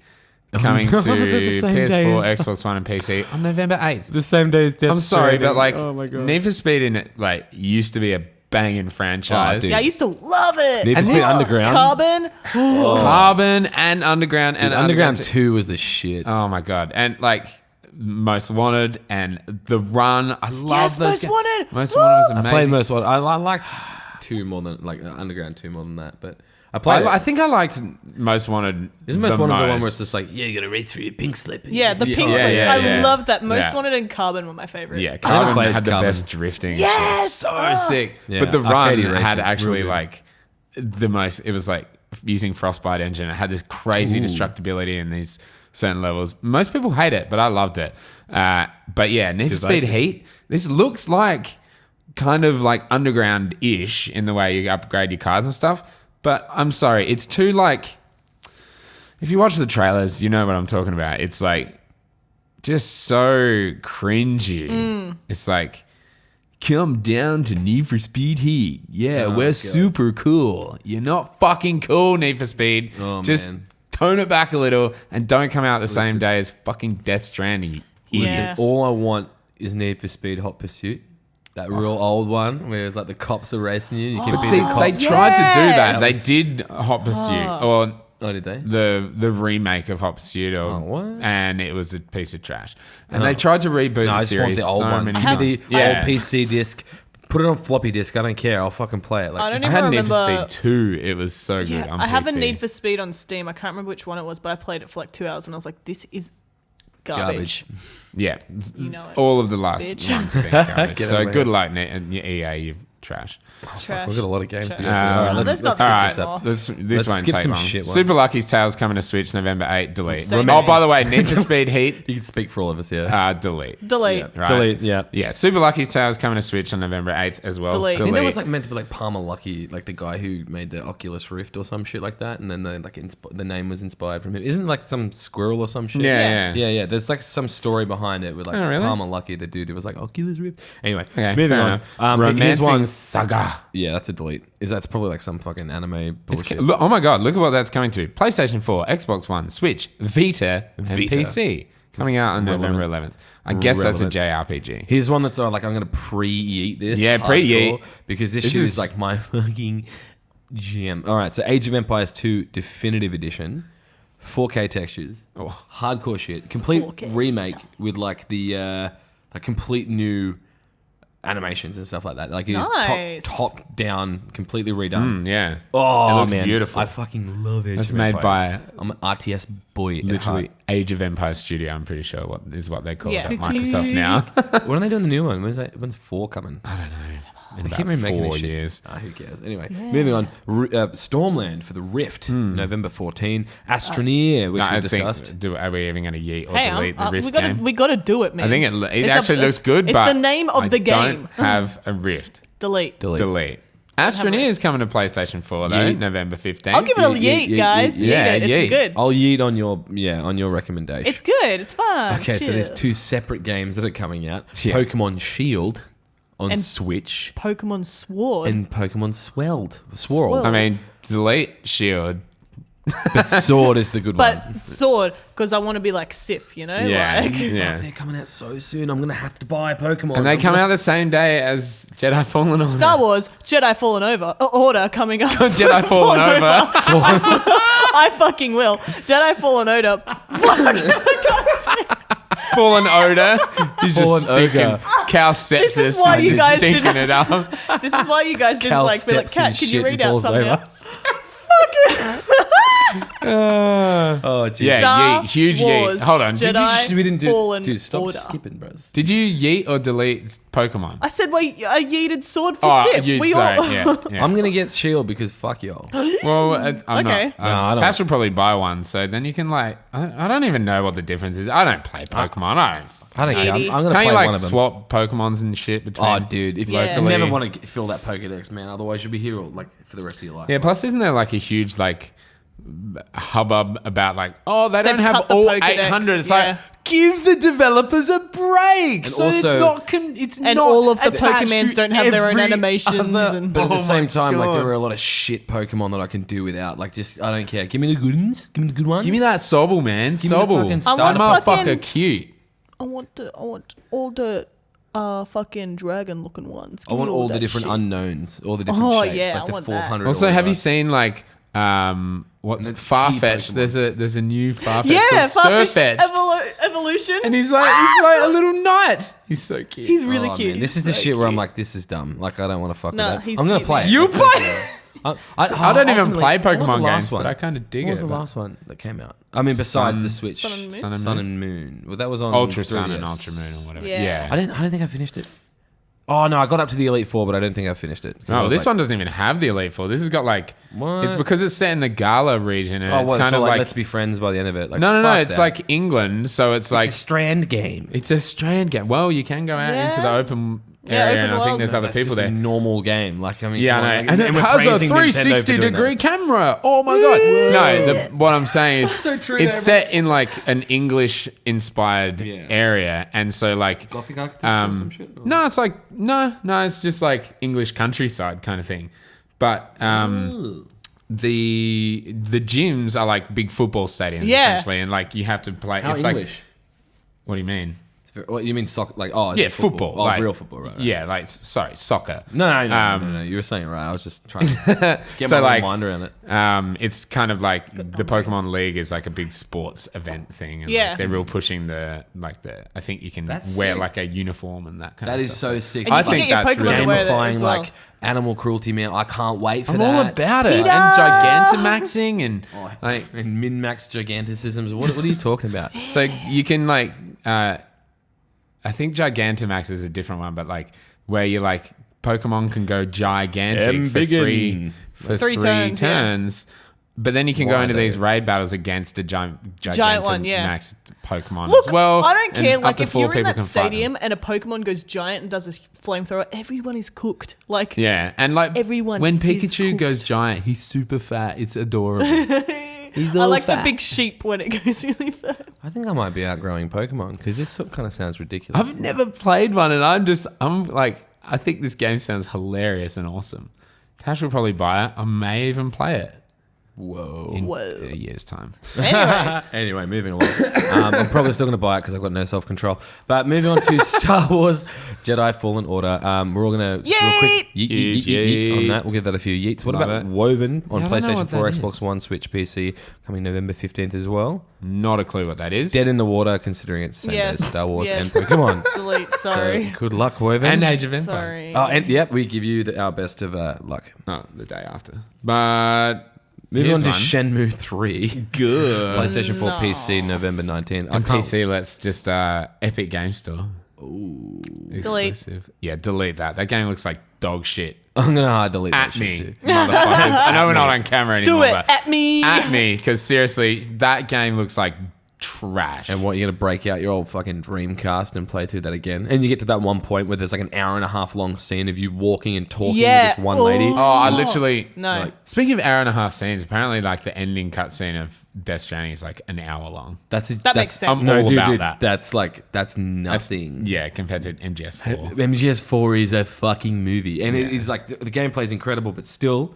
coming no, to the same day PS4, as- Xbox One, and PC on November 8th. The same day as Death I'm sorry, but like oh my god. Need for Speed in it like used to be a banging franchise. Oh, dude. Yeah, I used to love it. Need for And Speed this- Underground. Carbon. Carbon and Underground and Underground 2 was the shit. Oh my god! And like Most Wanted and The Run. I love Yes, those. Most Wanted. Most Wanted was amazing. I played most one. I liked 2 more than like Underground 2 more than that, but I played. I think I liked Most Wanted. Isn't most one of the one where most. it's just like, yeah, you got to read through your pink slip. Yeah, the pink Yeah, slips. yeah, I yeah. loved that. Most Yeah. Wanted and Carbon were my favorites. Yeah, never Carbon played had the Carbon. best drifting. Yes! It was so sick. Yeah, But The arcadey Run racing, had real actually good. like the most. It was like using Frostbite engine. It had this crazy destructibility in these certain levels. Most people hate it, but I loved it. But yeah, Need for Speed Divisive. Heat. This looks like kind of like Underground-ish in the way you upgrade your cars and stuff. But I'm sorry, it's too like. If you watch the trailers, you know what I'm talking about. It's like just so cringy. It's like, come down to Need for Speed Heat. Yeah, we're super cool. You're not fucking cool, Need for Speed. Oh, just man. tone it back a little and don't come out the same day as fucking Death Stranding. Yeah. Idiots. All I want is Need for Speed Hot Pursuit. That real old one where it's like the cops are racing you. You can But be see, the cop. they tried to do that. They Yes. did Hot Pursuit. Or Oh, did they? the remake of Hot Pursuit, what? and it was a piece of trash. And they tried to reboot No, I the just want series the old so one. many Give me times. the old PC disc. Put it on floppy disk. I don't care. I'll fucking play it. Like, I don't I even had Need remember. for Speed 2. It was so good Yeah, on I have a PC. Need for Speed on Steam. I can't remember which one it was, but I played it for like 2 hours and I was like, this is garbage. Yeah, You know it. all of the last Bitch. ones have been garbage. Get So away. good luck, and EA. You've trash. Trash. We've got a lot of games to get to. Um, All right, let's not skip skip this up. This Let's won't skip take some long. shit ones. Super Lucky's Tales coming to Switch November 8. Delete. So Oh, by the way, Need for Speed Heat. You can speak for all of us, yeah. Delete. Delete. Right? Delete, yeah. Yeah, Super Lucky's Tales coming to Switch on November 8th as well. Delete. I think that was like meant to be like Palmer Luckey, like the guy who made the Oculus Rift or some shit like that, and then the name was inspired from him. Isn't it like some squirrel or some shit? Yeah. There's like some story behind it with like Oh, really? Palmer Luckey, the dude who was like Oculus Rift. Anyway, Okay, moving fair on. enough. Here's Romancing one. Saga. Yeah, that's a delete. That's probably like some fucking anime bullshit. Oh my god, look at what that's coming to. PlayStation 4, Xbox One, Switch, Vita, and PC. Coming out on November 11th. I guess that's a JRPG. Here's one that's like I'm gonna pre-yeet this. Yeah, pre-yeet. because this This shit is is like my fucking gem. All right, so Age of Empires 2 Definitive Edition, 4K textures, hardcore shit, complete 4K. remake with like the complete new animations and stuff like that. Like it is Nice. top down, completely redone. Yeah. Oh, It looks man. beautiful. I fucking love Age That's of made Empires. by I'm an RTS boy. at literally heart. Age of Empires Studio, I'm pretty sure what they call Yeah. it at Microsoft now. When are they doing the new one? When's 4 coming? I don't know. In They about keep remaking 4 this shit. years. Who cares? Anyway, moving on. Stormland for the Rift, November 14. Astroneer, which we discussed. Are we even going to yeet or Hey, delete the Rift we gotta game? we gotta do it, man. I think it It's actually looks good, it's but the name of I the game. don't have a Rift. Delete. Delete. Astroneer is coming to PlayStation 4 though, Yeet. November 15th. I'll give it a Yeet, yeet, guys. yeet, yeah, Yeet it. yeet. It's good. I'll yeet on your recommendation. It's good. It's fun. Okay, so there's Chill. 2 separate games that are coming out. Yeah. Pokemon Shield on And Switch Pokemon Sword. and Pokemon Swirl. Swirl. I mean, delete Shield. But Sword is the good but one. Sword, because I want to be like Sif, you know? Yeah. Like, Yeah. Fuck, they're coming out so soon. I'm going to have to buy Pokemon. And they come out the same day as Jedi Fallen Order. Star Wars, Jedi Fallen Order coming up. Jedi Fallen Over. I fucking will. Jedi Fallen Order. Fallen Odor. He's Fallen just stinking. Ogre. Cal sepsis. This is why He's you just guys stinking didn't- it up. This is why you guys didn't Cal like be like, steps Cat, in can you shit read and out falls something over. else? Oh, geez. Yeah, Star yeet. Huge Wars, yeet. Hold on. Jedi We didn't do. Fallen Dude, stop Order. skipping, bros. Did you yeet or delete Pokemon? I said, well, I yeeted Sword for Sif. you'd We say, all... yeah. I'm going to get Shield because fuck y'all. Well, I'm Okay. not. No, I don't. Tash will probably buy one, so then you can like. I don't even know what the difference is. I don't play Pokemon. I don't care. I'm 80. going to Can't play you like one of them. swap Pokemons and shit between? Oh, dude, if Yeah. you never want to fill that Pokedex, man, otherwise you'll be here like for the rest of your life. Yeah. Plus, isn't there like a huge like hubbub about like, oh, they don't They've have cut the all Pokedex, 800? It's yeah. like give the developers a break. And So also- it's not. It's And not all of the attached Pokemons to don't have their own every animations other- and- But at the Oh same my time, like God. there are a lot of shit Pokemon that I can do without. Like, just I don't care. Give me the good ones. Give me the good ones. Give me that Sobble, man. Give me the Sobble. fucking That starter motherfucker fucking- cute. I want all the fucking dragon looking ones. I Give want me all the that different shit. unknowns, all the different Oh, shapes, yeah, like I the want that. 400. Also, or have you whatever. seen like what's The it? Farfetch? Pokemon. There's a new Farfetch Yeah, called Farfetch Surfetch. Evolution. And he's like a little knight. He's so cute. He's really Oh, cute. man, this He's is the so shit where I'm cute. like, this is dumb. Like, I don't want to fuck No, with that. he's I'm gonna cute, play man. it. You play? I don't even ultimately- play what was the Pokemon last games, one? but I kind of dig What was it. the but- last one that came out? I mean, besides the Switch, Sun and Moon? Sun and Moon. Well, that was on Ultra Sun 3DS. and Ultra Moon or whatever. Yeah. Yeah. I don't think I finished it. Oh no, I got up to the Elite Four, but I don't think I finished it. No, this one doesn't even have the Elite Four. This has got like What? it's because it's set in the Gala region and Oh, it's what, kind so of like, like let's be friends by the end of it. Like, no, fuck it's that. like England, so it's like it's a Strand game. it's a Strand game. Well, you can go out into the Yeah. open Yeah, area, open and I think world. there's other That's people just a there. normal game. Like I mean, Yeah, come I on, know. like, And it we're has a praising Nintendo for 360 doing degree that. camera. Oh my god! No, what I'm saying is, so true, it's though, set in like an English inspired Yeah. area, and so like, Gothic architecture or some shit? Or- no, it's like no, it's just like English countryside kind of thing. But the gyms are like big football stadiums Yeah. essentially, and like you have to play. How it's English? like, what do you mean? What you mean soccer? Like is Yeah, it football. Oh, like, real football, right? Yeah, like sorry, soccer. No. You were saying it right. I was just trying to get So, my like, mind around it. It's kind of like the Pokemon League is like a big sports event thing, and Yeah. like, they're real pushing the. I think you can That's wear sick. like a uniform and that kind That of is stuff. so sick. And you I can think get your that's Pokemon really to wear that gamifying as well. like animal cruelty, man. I can't wait for I'm that. all about it. Hideo! And Gigantamaxing and like and min-max giganticisms. What are you talking about? so you can like I think Gigantamax is a different one, but like where you like Pokemon can go gigantic for Three three turns, turns. But then you can go Why into though? these raid battles against a giant one, yeah. max Pokemon Look, as well. I don't and care. up Like, to if 4 you're in people that can fight them. stadium and a Pokemon goes giant and does a flamethrower, everyone is cooked. Like, Yeah, and like Everyone when is Pikachu cooked. goes giant, he's super fat. It's adorable. He's I all like fat. the big sheep when it goes really fast. I think I might be outgrowing Pokemon because this kind of sounds ridiculous. I've never played one, and I'm like, I think this game sounds hilarious and awesome. Tash will probably buy it. I may even play it. Whoa. In Whoa. a year's time. Anyways, Anyway, moving along. I'm probably still going to buy it because I've got no self-control. But moving on to Star Wars Jedi Fallen Order. We're all going to real quick yeet on that. We'll give that a few yeets. What Love about it. Woven on Yeah, I don't know PlayStation what 4, that Xbox is. One, Switch, PC, coming November 15th as well? Not a clue what that is. Dead in the water, considering it's the same Yes, as Star Wars yes. and Pokemon. delete. Sorry. So, good luck, Woven. And Age of Empires. Sorry. Oh, and yep, we give you our best of luck. Oh, the day after. But Moving here's on to one. Shenmue 3. Good. PlayStation 4, No. PC, November 19th. On PC, let's just Epic Game Store. Ooh. Delete. Exclusive. Yeah, delete that. That game looks like dog shit. I'm going to hard delete that At shit me, too. motherfuckers. I know we're not on camera anymore, Do it but at me. at me, because seriously, that game looks like trash. And what, you're going to break out your old fucking Dreamcast and play through that again? And you get to that one point where there's like an hour and a half long scene of you walking and talking Yeah. to this one lady. Oh, I literally... No. Like, Speaking of hour and a half scenes, apparently like the ending cutscene of Death Stranding is like an hour long. That makes sense. I'm No, all dude, about that. that's That's- nothing. Yeah, compared to MGS4. MGS4 is a fucking movie. And it Yeah. is like, the gameplay is incredible, but still,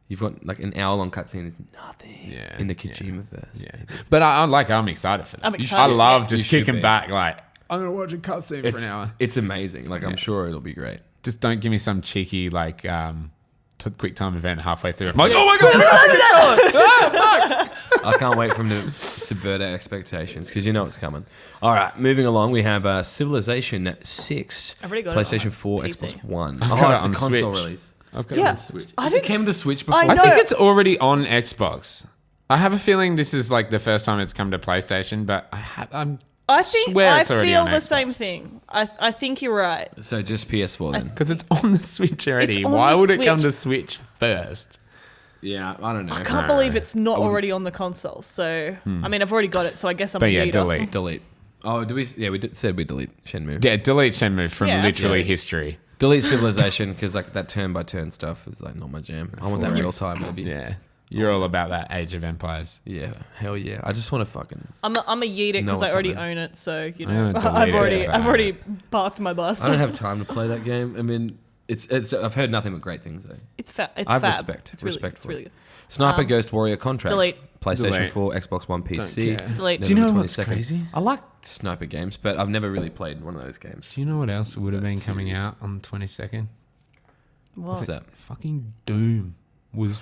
you've got like an hour long cutscene. It's nothing Yeah, in the yeah. Kojima verse. Yeah, but I'm excited for that. I'm I excited, love yeah. just You should kicking be. back like I'm gonna watch a cutscene for an hour. It's amazing. Like, I'm sure it'll be great. Just don't give me some cheeky like quick time event halfway through. I'm like, oh my god! I can't wait for him to subvert our expectations because you know it's coming. All right, moving along, we have Civilization 6, I've already got it PlayStation on 4, PC. Xbox One. I've Oh, got it it's a on console Switch. release. I've got Yeah. it. On Switch. I It didn't- came to Switch I before. I know. think it's already on Xbox. I have a feeling this is like the first time it's come to PlayStation, but I think swear I it's already feel on the Xbox. same thing. I think you're right. So just PS4 then. because it's on the Switch already. It's on Why the would it come Switch. to Switch first? Yeah, I don't know. I can't believe it's not already on the console. So I mean, I've already got it. So I guess I'm But a yeah, yeeter. delete. Delete. Oh, do we? Yeah, said we delete Shenmue. Yeah, delete Shenmue from Yeah. literally Yeah. history. Delete Civilization because like that turn by turn stuff is like not my jam. I want that Forest. real time, maybe. Yeah, you're all about that Age of Empires. Yeah, hell yeah. I just want to fucking. I'm a yeeter No, because I it's already fine. own it. So you I'm know, gonna delete it, so- I've already parked my bus. I don't have time to play that game. I mean, it's. I've heard nothing but great things though. It's fab. It's I have fab. respect. It's really, Respect it's for really it. good. Sniper Ghost Warrior Contract. Delete. PlayStation Delete. 4, Xbox One, PC. care. Delete. Do you know November what's 22nd. crazy? I like sniper games, but I've never really played one of those games. Do you know what else would have been coming serious. out on the 22nd? What's that? Fucking Doom was.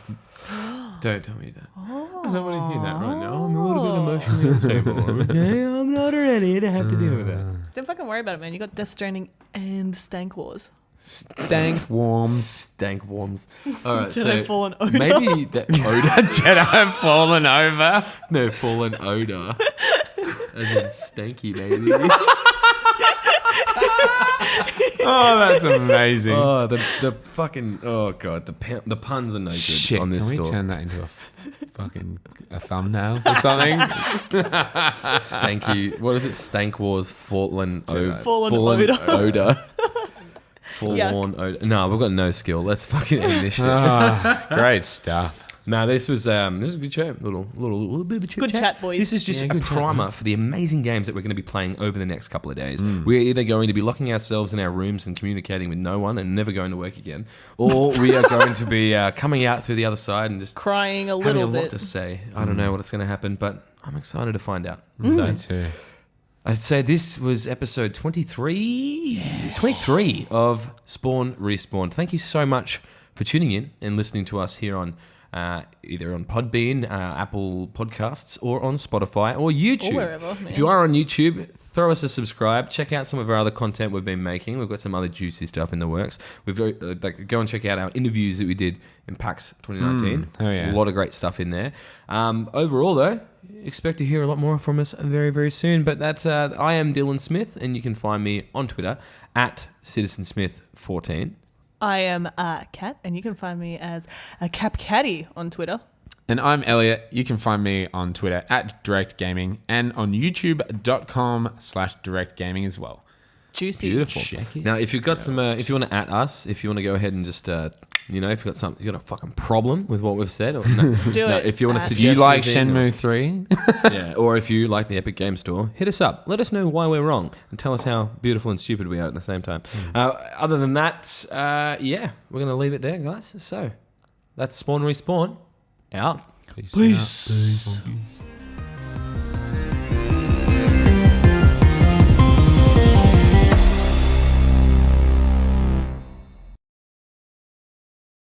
Don't tell me that. I don't want to hear that right now. I'm a little bit emotionally unstable. Okay, I'm not ready to have to deal with that. Don't fucking worry about it, man. You got Death Stranding and Stank Wars. Stank warms. Stank worms. All right, Jedi so Fallen Odor. maybe that odor. Jedi fallen over. No, fallen odor. As in stanky, baby. Oh, that's amazing. Oh, the fucking god, the puns are no good Shit, on this can we store. turn that into a thumbnail or something? Stanky. What is it? Stank Wars. Fallen odor. Fallen odor. odor. Forlorn odor. No, we've got no skill. Let's fucking end this shit. Oh, great stuff. No, this was a good show. Little bit of a Good chat, boys. This is just Yeah, a good chat, primer mates. for the amazing games that we're going to be playing over the next couple of days. We're either going to be locking ourselves in our rooms and communicating with no one and never going to work again, or we are going to be coming out through the other side and just Crying a having little a lot bit. to say. I don't know what's going to happen, but I'm excited to find out. Me So too. I'd say this was episode 23, 23 of Spawn Respawn. Thank you so much for tuning in and listening to us here on either on Podbean, Apple Podcasts, or on Spotify or YouTube. Or wherever, man. If you are on YouTube, throw us a subscribe. Check out some of our other content we've been making. We've got some other juicy stuff in the works. We've go and check out our interviews that we did in PAX 2019. Oh, yeah. A lot of great stuff in there. Overall, though, expect to hear a lot more from us very, very soon. But that's I am Dylan Smith, and you can find me on Twitter at CitizenSmith14. I am Kat, and you can find me as CapCatty on Twitter. And I'm Elliot. You can find me on Twitter at Direct Gaming and on youtube.com/Direct Gaming as well. Juicy. Beautiful. Check it Now, if you've got some, if you want to at us, if you want to go ahead and just, if you've got you got a fucking problem with what we've said, or no, Do it. if you want to If If suggest you like anything, Shenmue 3, yeah, or if you like the Epic Game Store, hit us up. Let us know why we're wrong and tell us how beautiful and stupid we are at the same time. Other than that, we're going to leave it there, guys. So that's Spawn Respawn out. Peace.